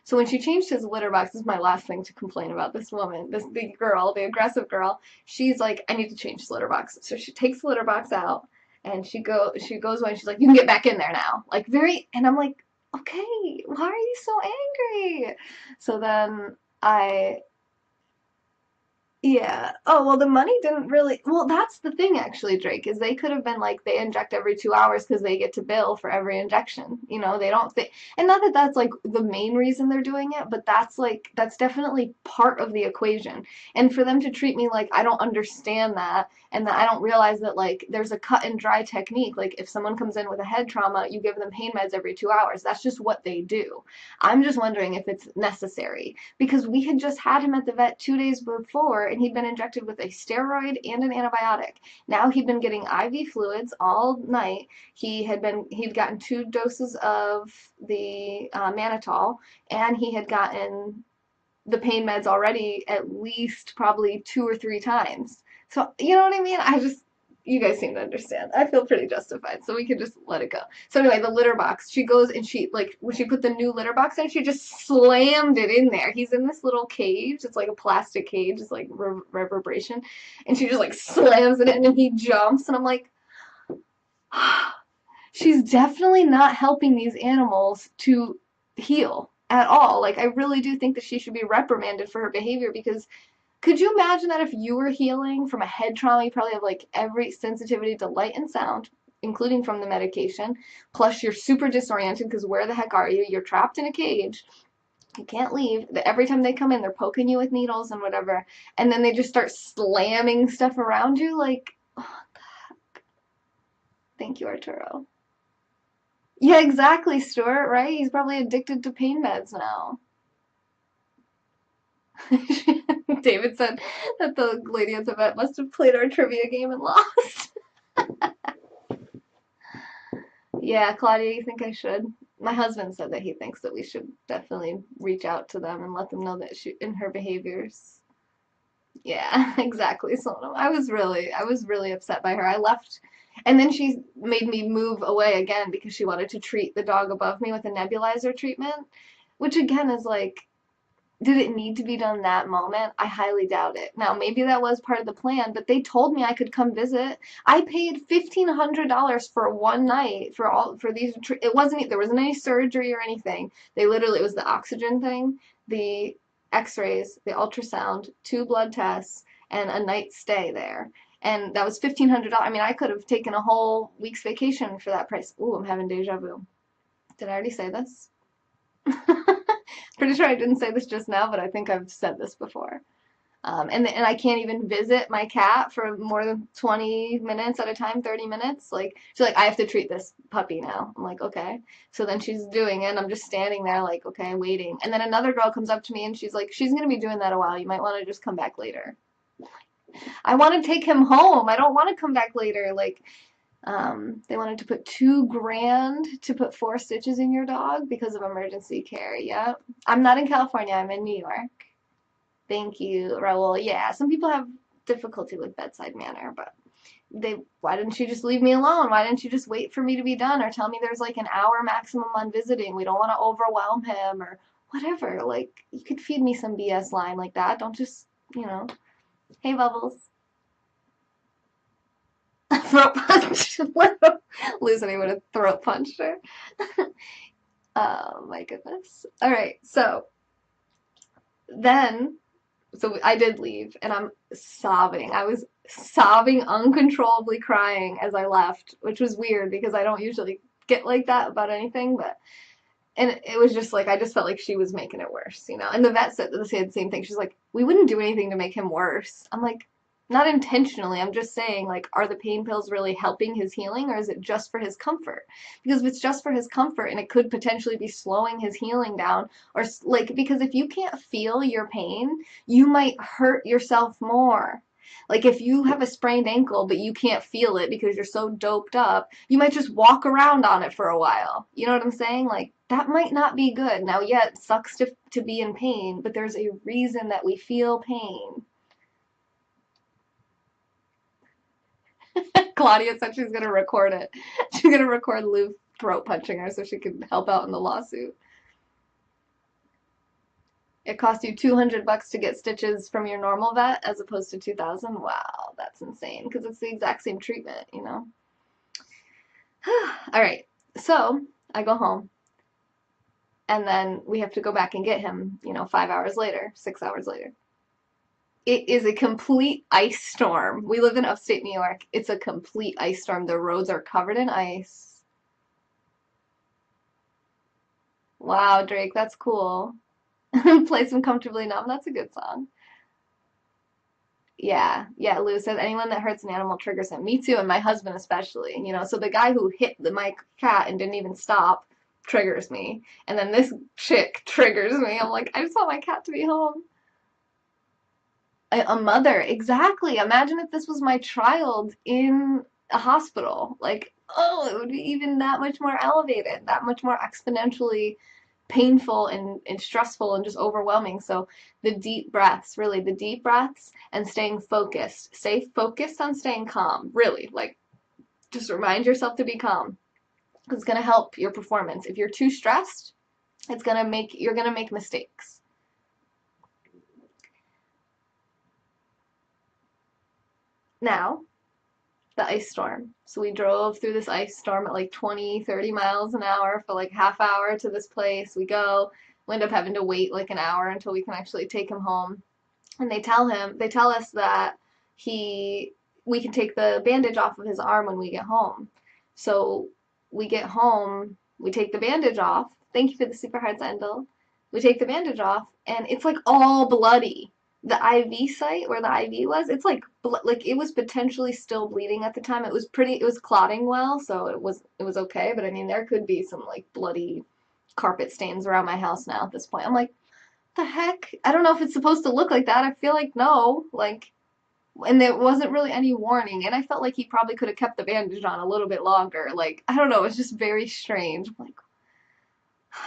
so when she changed his litter box, this is my last thing to complain about this woman, the girl, the aggressive girl. She's like, I need to change his litter box. So she takes the litter box out, and she goes away, and she's like, you can get back in there now. Like and I'm like, okay, why are you so angry? So then I yeah. Oh, well, the money didn't really. Well, that's the thing, actually, Drake, is they could have been like, they inject every 2 hours because they get to bill for every injection. They don't think, and not that that's like the main reason they're doing it, but that's definitely part of the equation. And for them to treat me like I don't understand that, and that I don't realize that, like, there's a cut and dry technique. Like, if someone comes in with a head trauma, you give them pain meds every 2 hours. That's just what they do. I'm just wondering if it's necessary because we had just had him at the vet 2 days before and he'd been injected with a steroid and an antibiotic. Now he'd been getting IV fluids all night. He'd gotten 2 doses of the mannitol, and he had gotten the pain meds already at least probably 2 or 3 times. So, you know what I mean? You guys seem to understand. I feel pretty justified, so we can just let it go. So anyway, the litter box. She goes and when she put the new litter box in, she just slammed it in there. He's in this little cage. It's like a plastic cage. It's like reverberation, and she just like slams it in, and he jumps, and I'm like, she's definitely not helping these animals to heal at all. Like, I really do think that she should be reprimanded for her behavior because could you imagine that if you were healing from a head trauma, you probably have like every sensitivity to light and sound, including from the medication, plus you're super disoriented because where the heck are you? You're trapped in a cage. You can't leave. Every time they come in, they're poking you with needles and whatever, and then they just start slamming stuff around you. Like, oh, thank you, Arturo. Yeah, exactly, Stuart, right? He's probably addicted to pain meds now. David said that the lady at the vet must have played our trivia game and lost. Yeah, Claudia, you think I should? My husband said that he thinks that we should definitely reach out to them and let them know that in her behaviors. Yeah, exactly. So I was really upset by her. I left, and then she made me move away again because she wanted to treat the dog above me with a nebulizer treatment, which again is like, did it need to be done that moment? I highly doubt it. Now, maybe that was part of the plan, but they told me I could come visit. I paid $1,500 for one night for these. It wasn't there wasn't any surgery or anything. It was the oxygen thing, the X-rays, the ultrasound, 2 blood tests, and a night stay there. And that was $1,500. I mean, I could have taken a whole week's vacation for that price. Ooh, I'm having deja vu. Did I already say this? Pretty sure I didn't say this just now, but I think I've said this before. And I can't even visit my cat for more than 20 minutes at a time, 30 minutes. Like, she's like, I have to treat this puppy now. I'm like, okay. So then she's doing it, and I'm just standing there, like, okay, waiting. And then another girl comes up to me, and she's like, she's going to be doing that a while. You might want to just come back later. I want to take him home. I don't want to come back later. Like, they wanted to put $2,000 to put 4 stitches in your dog because of emergency care. Yep. I'm not in California. I'm in New York. Thank you, Raul. Yeah, some people have difficulty with bedside manner, but why didn't you just leave me alone? Why didn't you just wait for me to be done or tell me there's like an hour maximum on visiting? We don't want to overwhelm him or whatever. Like, you could feed me some BS line like that. Don't just, hey, Bubbles. Throat punch. Losing would have throat punched her. Oh my goodness. All right, then I did leave, and I'm sobbing. I was sobbing, uncontrollably crying as I left, which was weird because I don't usually get like that about anything, and it was just like, I just felt like she was making it worse. And the vet said the same thing. She's like, we wouldn't do anything to make him worse. I'm like, not intentionally. I'm just saying, like, are the pain pills really helping his healing, or is it just for his comfort? Because if it's just for his comfort and it could potentially be slowing his healing down, or like, because if you can't feel your pain, you might hurt yourself more. Like, if you have a sprained ankle but you can't feel it because you're so doped up, you might just walk around on it for a while. You know what I'm saying? Like, that might not be good. Now, yeah, it sucks to be in pain, but there's a reason that we feel pain. Claudia said she's gonna record it. She's gonna record Lou throat punching her so she can help out in the lawsuit. It cost you $200 to get stitches from your normal vet as opposed to 2000. Wow, that's insane because it's the exact same treatment, you know? All right, so I go home and then we have to go back and get him, 5 hours later, 6 hours later. It is a complete ice storm. We live in upstate New York. It's a complete ice storm. The roads are covered in ice. Wow, Drake, that's cool. Place Him Comfortably Numb. That's a good song. Yeah, yeah, Lou says anyone that hurts an animal triggers him. Me too, and my husband especially. So the guy who hit my cat and didn't even stop triggers me. And then this chick triggers me. I'm like, I just want my cat to be home. A mother, exactly. Imagine if this was my child in a hospital. Like, oh, it would be even that much more elevated, that much more exponentially painful and stressful and just overwhelming. So the deep breaths, really, the deep breaths and staying focused. Stay focused on staying calm, really. Like, just remind yourself to be calm. It's going to help your performance. If you're too stressed, you're going to make mistakes. Now, the ice storm. So we drove through this ice storm at like 20, 30 miles an hour for like half hour to this place. We end up having to wait like an hour until we can actually take him home. And they tell us that we can take the bandage off of his arm when we get home. So we get home, we take the bandage off. Thank you for the super hearts, Endel. We take the bandage off, and it's like all bloody. The IV site where the IV was, it's like it was potentially still bleeding at the time. It was clotting well, so it was okay. But I mean, there could be some like bloody carpet stains around my house now at this point. I'm like, the heck? I don't know if it's supposed to look like that. I feel like no, like, and there wasn't really any warning, and I felt like he probably could have kept the bandage on a little bit longer. Like, I don't know, it's just very strange. I'm like,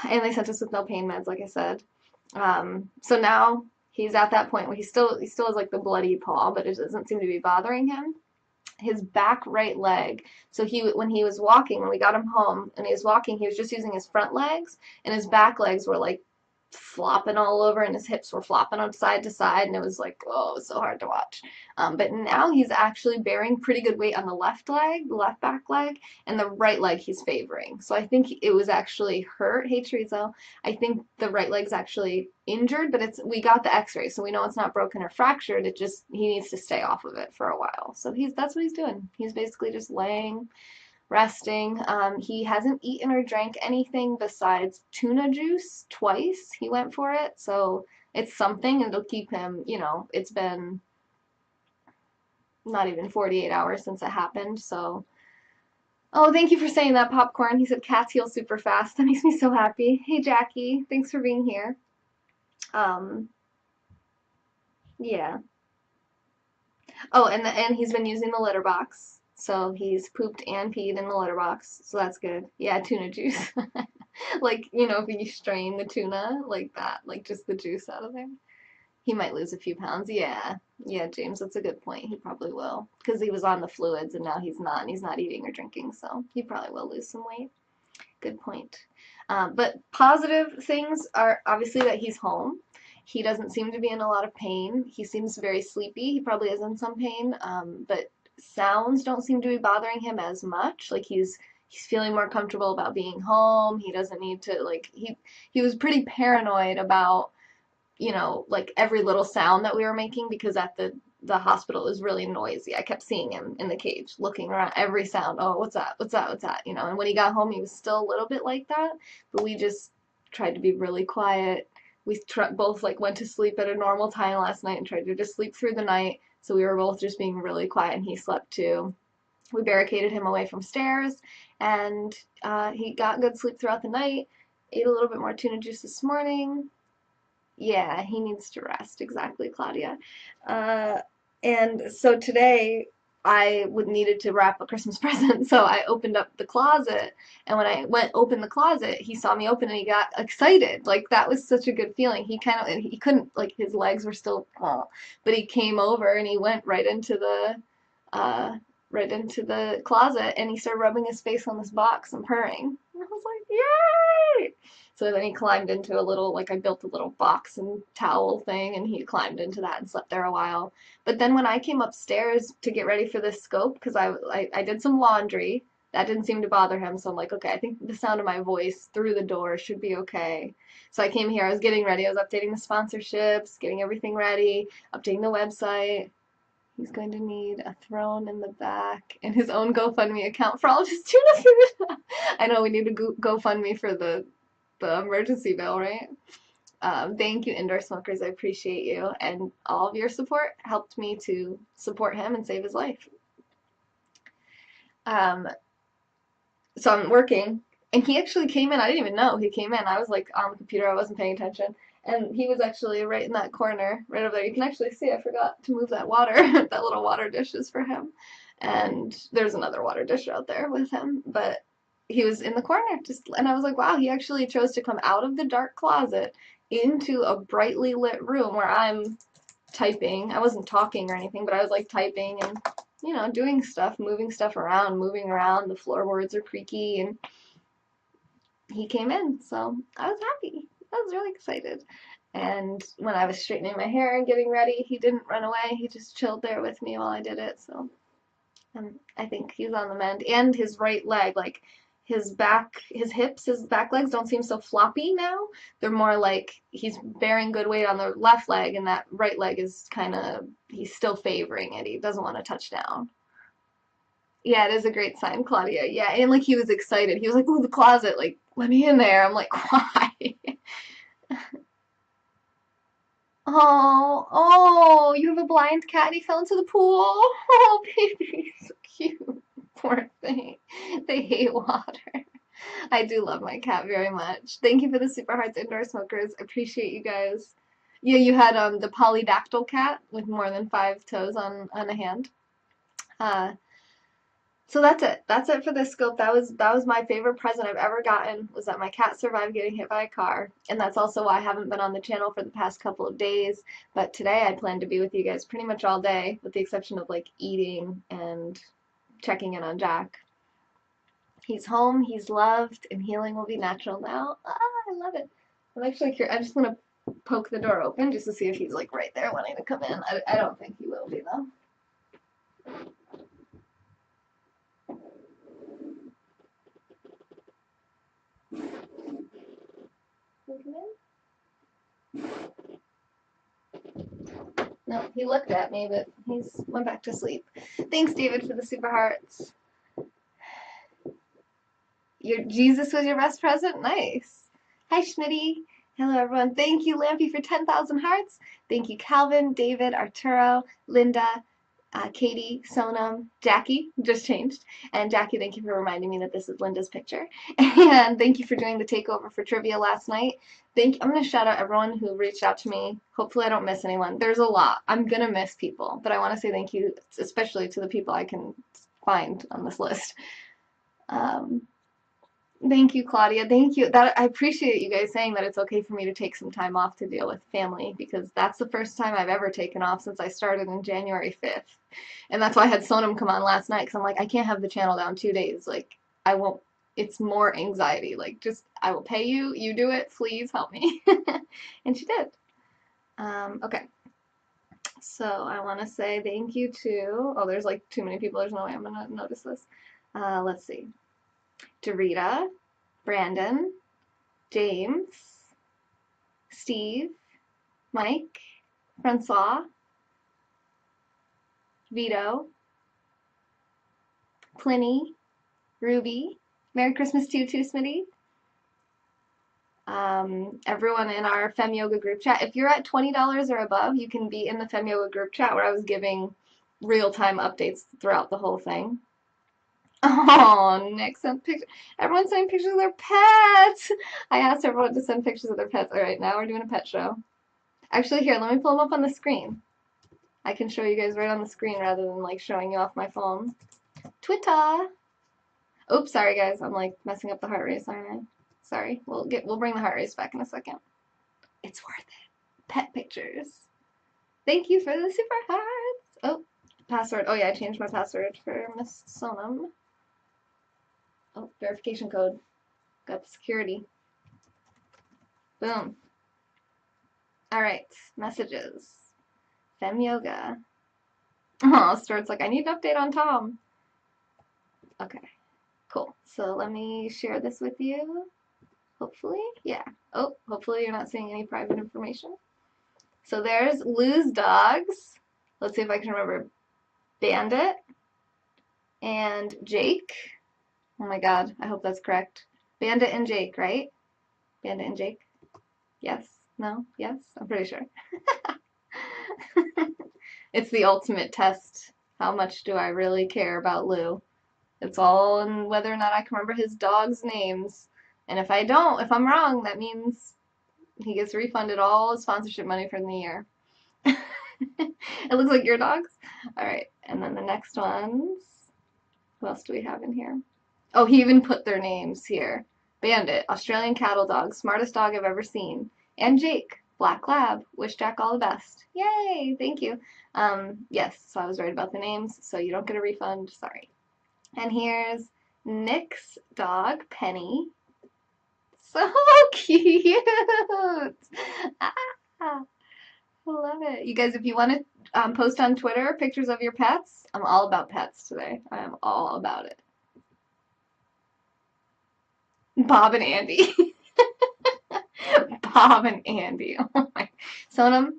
and they sent us with no pain meds, like I said. So now he's at that point where he still has like the bloody paw, but it doesn't seem to be bothering him. His back right leg. So when he was walking, when we got him home and he was walking, he was just using his front legs, and his back legs were like flopping all over, and his hips were flopping on side to side, and it was like, oh, it was so hard to watch. But now he's actually bearing pretty good weight on the left leg, the left back leg, and the right leg he's favoring. So I think it was actually hurt. Hey, Chorizo. I think the right leg's actually injured, but we got the x-ray, so we know it's not broken or fractured. He needs to stay off of it for a while. So that's what he's doing. He's basically just laying, resting. He hasn't eaten or drank anything besides tuna juice twice. He went for it, so it's something, and it'll keep him, it's been not even 48 hours since it happened, so. Oh, thank you for saying that, Popcorn. He said cats heal super fast. That makes me so happy. Hey, Jackie. Thanks for being here. Yeah. Oh, and he's been using the litter box. So he's pooped and peed in the litter box. So that's good. Yeah, tuna juice. Like, if you strain the tuna like that, like just the juice out of there, he might lose a few pounds. Yeah. Yeah, James, that's a good point. He probably will. Because he was on the fluids and now he's not, and he's not eating or drinking. So he probably will lose some weight. Good point. But positive things are obviously that he's home. He doesn't seem to be in a lot of pain. He seems very sleepy. He probably is in some pain, but sounds don't seem to be bothering him as much. Like he's feeling more comfortable about being home. He doesn't need to like he was pretty paranoid about like every little sound that we were making because at the hospital is really noisy. I kept seeing him in the cage, looking around every sound. Oh, what's that? What's that? What's that? And when he got home, he was still a little bit like that, but we just tried to be really quiet. We both like went to sleep at a normal time last night and tried to just sleep through the night. So we were both just being really quiet, and he slept too. We barricaded him away from stairs, and he got good sleep throughout the night. Ate a little bit more tuna juice this morning. Yeah, he needs to rest. Exactly, Claudia. And so today I would needed to wrap a Christmas present, so I opened up the closet. And when I went open the closet, he saw me open and he got excited. Like that was such a good feeling. He couldn't like his legs were still, but he came over and he went right into the right into the closet, and he started rubbing his face on this box and purring. And I was like, yay! So then he climbed into a little, like I built a little box and towel thing, and he climbed into that and slept there a while. But then when I came upstairs to get ready for this scope, because I did some laundry, that didn't seem to bother him. So I'm like, okay, I think the sound of my voice through the door should be okay. So I came here, I was getting ready, I was updating the sponsorships, getting everything ready, updating the website. He's going to need a throne in the back and his own GoFundMe account for all of his tuna food. I know we need a GoFundMe for the emergency bill, right? Thank you, Indoor Smokers. I appreciate you. And all of your support helped me to support him and save his life. Um, so I'm working, and he actually came in. I didn't even know he came in. I was like on the computer. I wasn't paying attention. And he was actually right in that corner, right over there. You can actually see I forgot to move that water. That little water dish is for him. And there's another water dish out there with him. But he was in the corner, and I was like, wow, he actually chose to come out of the dark closet into a brightly lit room where I'm typing. I wasn't talking or anything, but I was like typing and doing stuff, moving stuff around, moving around. The floorboards are creaky, and he came in, so I was happy. I was really excited. And when I was straightening my hair and getting ready, he didn't run away. He just chilled there with me while I did it. So I think he's on the mend. And his right leg, like his back, his hips, his back legs don't seem so floppy now. They're more like he's bearing good weight on the left leg, and that right leg is kind of, he's still favoring it. He doesn't want to touch down. Yeah, it is a great sign, Claudia. Yeah, and like he was excited. He was like, "Ooh, the closet! Like, let me in there." I'm like, "Why?" Oh, you have a blind cat and he fell into the pool. Oh, baby, so cute. Poor thing. They hate water. I do love my cat very much. Thank you for the super hearts, Indoor Smokers. Appreciate you guys. Yeah, you had the polydactyl cat with more than 5 toes on a hand. Uh, So that's it. That's it for this scope. That was my favorite present I've ever gotten, was that my cat survived getting hit by a car. And that's also why I haven't been on the channel for the past couple of days. But today I plan to be with you guys pretty much all day, with the exception of like eating and checking in on Jack. He's home, he's loved, and healing will be natural now. Ah, I love it. I'm actually curious. I just want to poke the door open just to see if he's like right there wanting to come in. I don't think he will be though. Can he come in? No, he looked at me, but he's went back to sleep. Thanks, David, for the super hearts. Your Jesus was your best present? Nice. Hi, Schmitty. Hello, everyone. Thank you, Lampy, for 10,000 hearts. Thank you, Calvin, David, Arturo, Linda, Katie, Sonam, Jackie, just changed. And Jackie, thank you for reminding me that this is Linda's picture. And thank you for doing the takeover for trivia last night. I'm going to shout out everyone who reached out to me. Hopefully I don't miss anyone. There's a lot. I'm going to miss people, but I want to say thank you, especially to the people I can find on this list. Thank you, Claudia. Thank you. I appreciate you guys saying that it's okay for me to take some time off to deal with family, because that's the first time I've ever taken off since I started in January 5th. And that's why I had Sonam come on last night, because I'm like, I can't have the channel down 2 days. Like, I won't, it's more anxiety. Like, just, I will pay you, you do it, please help me. And she did. Okay. So I want to say thank you to, oh, there's like too many people. There's no way I'm going to notice this. Let's see. Dorita, Brandon, James, Steve, Mike, Francois, Vito, Pliny, Ruby. Merry Christmas to you too, Smitty. Everyone in our Fem Yoga group chat. If you're at $20 or above, you can be in the Fem Yoga group chat where I was giving real-time updates throughout the whole thing. Oh, Nick sent pictures. Everyone's sending pictures of their pets. I asked everyone to send pictures of their pets. All right, now we're doing a pet show. Actually, here, let me pull them up on the screen. I can show you guys right on the screen rather than like showing you off my phone. Twitter. Oops, sorry guys. I'm like messing up the heart race, aren't I? Sorry. We'll bring the heart race back in a second. It's worth it. Pet pictures. Thank you for the super hearts. Oh, Password. Oh yeah, I changed my password for Miss Sonam. Oh, verification code. Got the security. Boom. Alright, messages. Fem yoga. Oh, Stuart's like, I need an update on Tom. Okay, cool. So let me share this with you. Hopefully, yeah. Oh, hopefully you're not seeing any private information. So there's Lou's dogs. Let's see if I can remember. Bandit and Jake. Oh my god, I hope that's correct. Bandit and Jake, right? Bandit and Jake? Yes? No? Yes? I'm pretty sure. It's the ultimate test. How much do I really care about Lou? It's all in whether or not I can remember his dogs' names. And if I don't, if I'm wrong, that means he gets refunded all his sponsorship money for the year. It looks like your dogs. Alright, and then the next ones. Who else do we have in here? Oh, he even put their names here. Bandit, Australian cattle dog, smartest dog I've ever seen. And Jake, Black Lab. Wish Jack all the best. Yay, thank you. Yes, so I was right about the names, so you don't get a refund. Sorry. And here's Nick's dog, Penny. So cute. Ah, I love it. You guys, if you want to post on Twitter pictures of your pets, I'm all about pets today. I am all about it. Bob and Andy. Bob and Andy. Oh my. Sonam,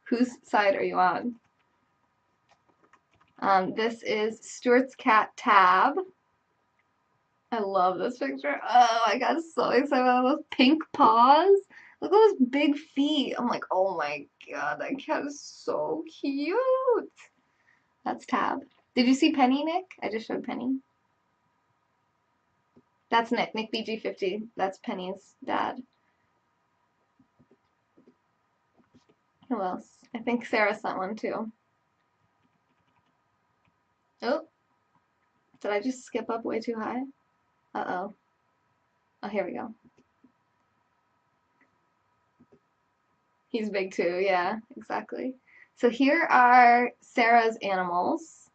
whose side are you on? This is Stuart's cat, Tab. I love this picture. Oh, I got so excited about those pink paws. Look at those big feet. I'm like, oh my god, that cat is so cute. That's Tab. Did you see Penny, Nick? I just showed Penny. That's Nick, Nick BG50. That's Penny's dad. Who else? I think Sarah sent one too. Oh, did I just skip up way too high? Uh-oh. Oh, here we go. He's big too, yeah, exactly. So here are Sarah's animals.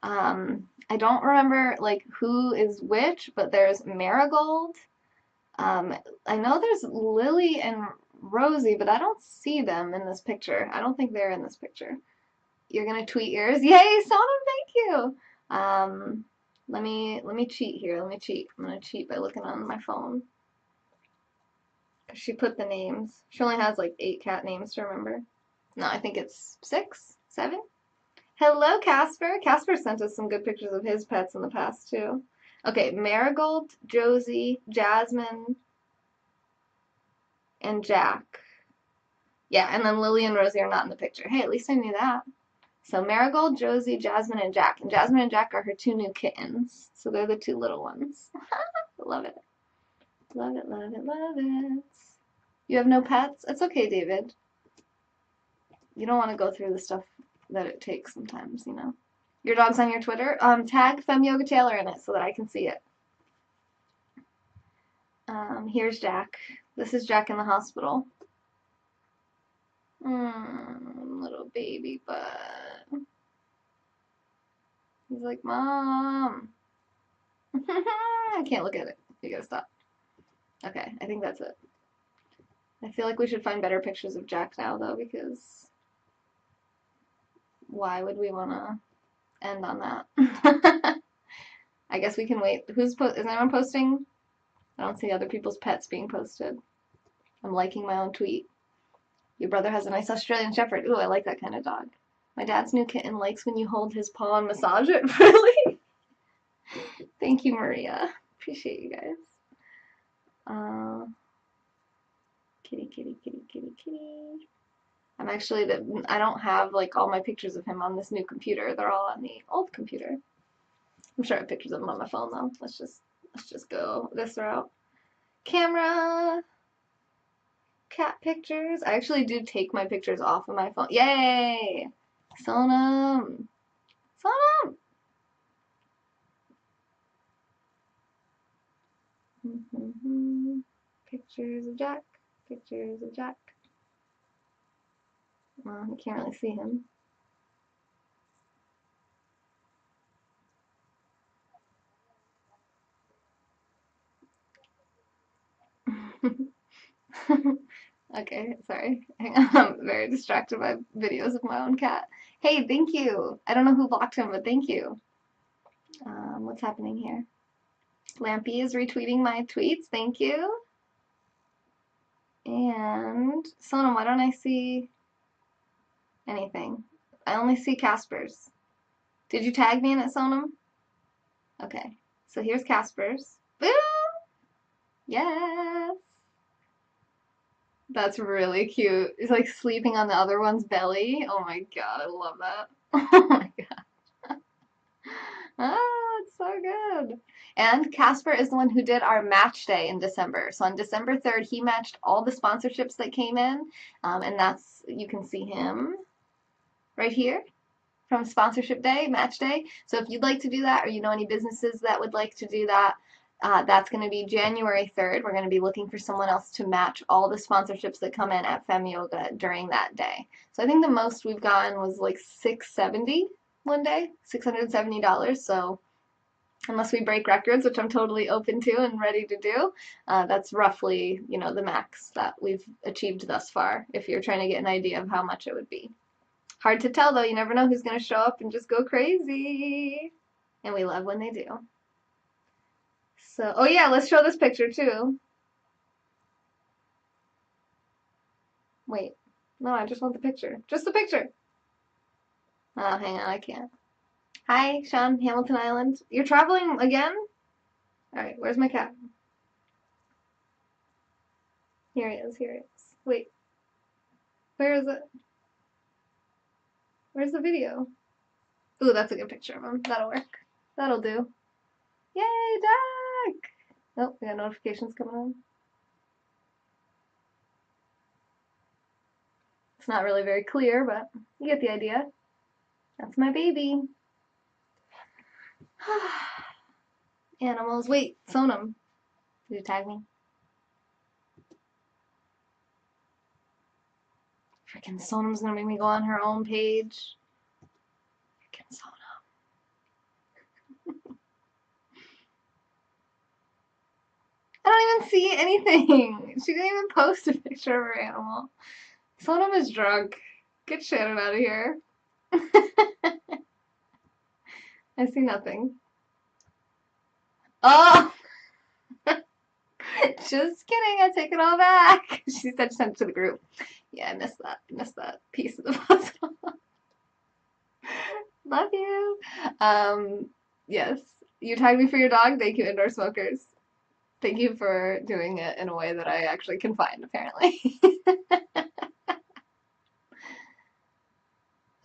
I don't remember like who is which, but there's Marigold. I know there's Lily and Rosie, but I don't see them in this picture. I don't think they're in this picture. You're gonna tweet yours? Yay, Sonam, thank you. Let me cheat here. Let me cheat. I'm gonna cheat by looking on my phone. She put the names. She only has like 8 cat names to remember. No, I think it's 6, 7. Hello, Casper. Casper sent us some good pictures of his pets in the past too. Okay, Marigold, Josie, Jasmine, and Jack. Yeah, and then Lily and Rosie are not in the picture. Hey, at least I knew that. So Marigold, Josie, Jasmine, and Jack. And Jasmine and Jack are her 2 new kittens. So they're the 2 little ones. Love it. Love it, love it, love it. You have no pets? It's okay, David. You don't want to go through the stuff that it takes sometimes, you know. Your dog's on your Twitter? Tag Fem Yoga Taylor in it so that I can see it. Here's Jack. This is Jack in the hospital. Little baby butt. He's like, Mom. I can't look at it. You gotta stop. Okay, I think that's it. I feel like we should find better pictures of Jack now, though, because why would we want to end on that? I guess we can wait. Is anyone posting? I don't see other people's pets being posted. I'm liking my own tweet. Your brother has a nice Australian Shepherd. Ooh, I like that kind of dog. My dad's new kitten likes when you hold his paw and massage it. Really? Thank you, Maria. Appreciate you guys. Kitty, kitty, kitty, kitty, kitty. I don't have like all my pictures of him on this new computer. They're all on the old computer. I'm sure I have pictures of him on my phone though. Let's just go this route. Camera. Cat pictures. I actually do take my pictures off of my phone. Yay! Sonam. Sonam! Pictures of Jack. Pictures of Jack. Well, you can't really see him. Okay, sorry. Hang on, I'm very distracted by videos of my own cat. Hey, thank you. I don't know who blocked him, but thank you. What's happening here? Lampy is retweeting my tweets. Thank you. And Sonam, why don't I see anything? I only see Casper's. Did you tag me in it, Sonam? Okay. So here's Casper's. Boom! Yes! That's really cute. He's like sleeping on the other one's belly. Oh my god, I love that. Oh my god. Ah, it's so good. And Casper is the one who did our match day in December. So on December 3rd, he matched all the sponsorships that came in. And that's, you can see him right here from sponsorship day, match day. So if you'd like to do that, or you know any businesses that would like to do that, that's going to be January 3rd. We're going to be looking for someone else to match all the sponsorships that come in at Fem Yoga during that day. So I think the most we've gotten was like $670 one day, $670. So unless we break records, which I'm totally open to and ready to do, that's roughly, you know, the max that we've achieved thus far, if you're trying to get an idea of how much it would be. Hard to tell though, you never know who's going to show up and just go crazy. And we love when they do. So, oh yeah, let's show this picture too. Wait, no, I just want the picture. Just the picture. Oh, hang on, I can't. Hi, Sean, Hamilton Island. You're traveling again? Alright, where's my cat? Here he is, here he is. Wait, where is it? Where's the video? Ooh, that's a good picture of him. That'll work. That'll do. Yay, Duck! Oh, we got notifications coming on. It's not really very clear, but you get the idea. That's my baby. Animals. Wait, Sonam. Did you tag me? Freaking Sonam's gonna make me go on her own page. Freaking Sonam. I don't even see anything. She didn't even post a picture of her animal. Sonam is drunk. Get Shannon out of here. I see nothing. Oh! Just kidding. I take it all back. She said she sent it to the group. Yeah, I missed that. Missed that piece of the puzzle. Love you. Yes. You tagged me for your dog. Thank you, Indoor Smokers. Thank you for doing it in a way that I actually can find, apparently.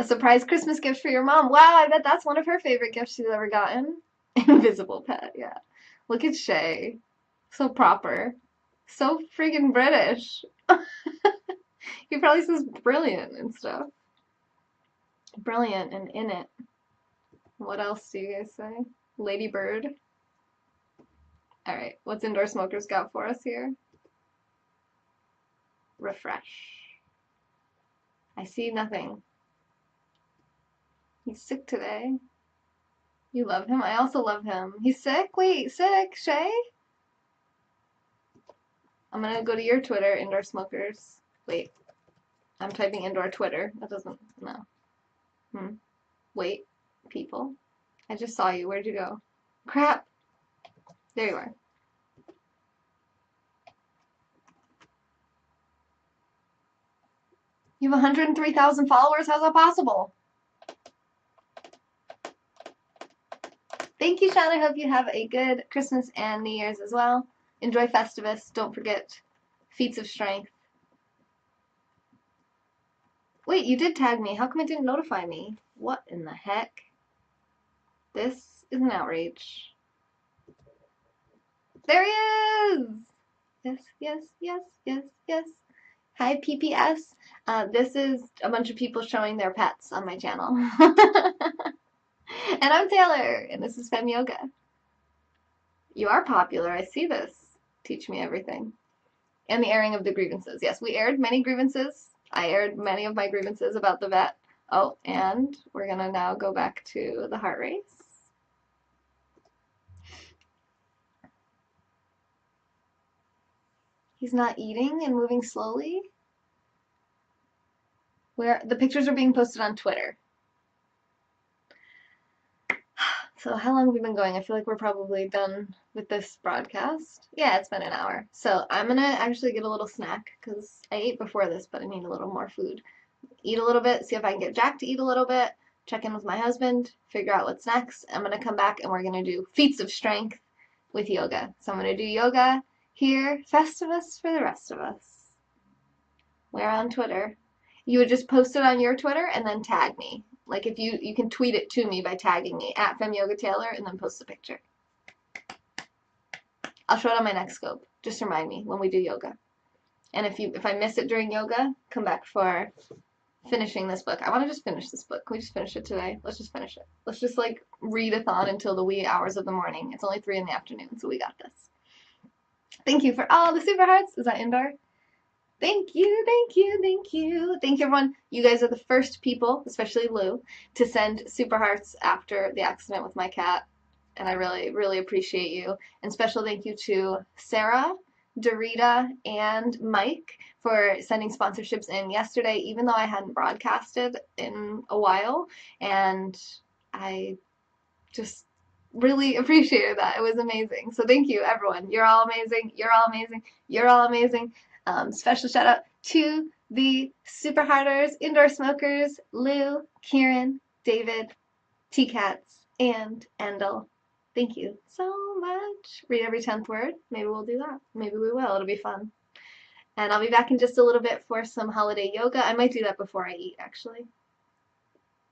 A surprise Christmas gift for your mom. Wow, I bet that's one of her favorite gifts she's ever gotten. Invisible pet, yeah. Look at Shay. So proper. So freaking British. He probably says brilliant and stuff. Brilliant and in it. What else do you guys say? Ladybird. Alright, what's Indoor Smokers got for us here? Refresh. I see nothing. He's sick today. You love him? I also love him. He's sick? Wait, sick? Shay? I'm gonna go to your Twitter, Indoor Smokers. Wait. I'm typing indoor Twitter. That doesn't, no. Wait. People. I just saw you. Where'd you go? Crap. There you are. You have 103,000 followers? How's that possible? Thank you, Sean. I hope you have a good Christmas and New Year's as well. Enjoy Festivus. Don't forget Feats of Strength. Wait, you did tag me. How come it didn't notify me? What in the heck? This is an outrage. There he is! Yes, yes, yes, yes, yes. Hi, PPS. This is a bunch of people showing their pets on my channel. And I'm Taylor, and this is Fem Yoga. You are popular. I see this. Teach me everything. And the airing of the grievances. Yes, we aired many grievances. I aired many of my grievances about the vet. Oh, and we're going to now go back to the heart race. He's not eating and moving slowly. Where the pictures are being posted on Twitter. So how long have we been going? I feel like we're probably done with this broadcast. Yeah, it's been an hour. So I'm gonna actually get a little snack because I ate before this, but I need a little more food. Eat a little bit, see if I can get Jack to eat a little bit, check in with my husband, figure out what's next. I'm gonna come back and we're gonna do feats of strength with yoga. So I'm gonna do yoga here, Festivus for the rest of us. We're on Twitter. You would just post it on your Twitter and then tag me. Like if you can tweet it to me by tagging me at FemYogaTaylor and then post a picture. I'll show it on my next scope. Just remind me when we do yoga. And if I miss it during yoga, come back for finishing this book. I want to just finish this book. Can we just finish it today? Let's just finish it. Let's just like read-a-thon until the wee hours of the morning. It's only 3 in the afternoon, so we got this. Thank you for all the super hearts. Is that indoor? Thank you, thank you, thank you. Thank you, everyone. You guys are the first people, especially Lou, to send super hearts after the accident with my cat. And I really, really appreciate you. And special thank you to Sarah, Dorita, and Mike for sending sponsorships in yesterday, even though I hadn't broadcasted in a while. And I just really appreciated that. It was amazing. So thank you, everyone. You're all amazing. You're all amazing. You're all amazing. Special shout out to the super harders, indoor smokers, Lou, Kieran, David, T-Cats, and Endel. Thank you so much. Read every 10th word. Maybe we'll do that. Maybe we will. It'll be fun. And I'll be back in just a little bit for some holiday yoga. I might do that before I eat, actually.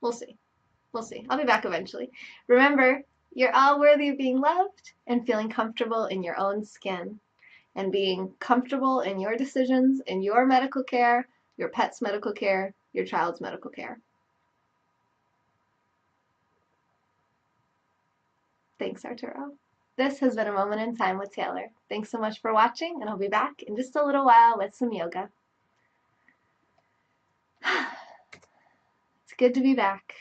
We'll see. We'll see. I'll be back eventually. Remember, you're all worthy of being loved and feeling comfortable in your own skin and being comfortable in your decisions, in your medical care, your pet's medical care, your child's medical care. Thanks, Arturo. This has been a moment in time with Taylor. Thanks so much for watching, and I'll be back in just a little while with some yoga. It's good to be back.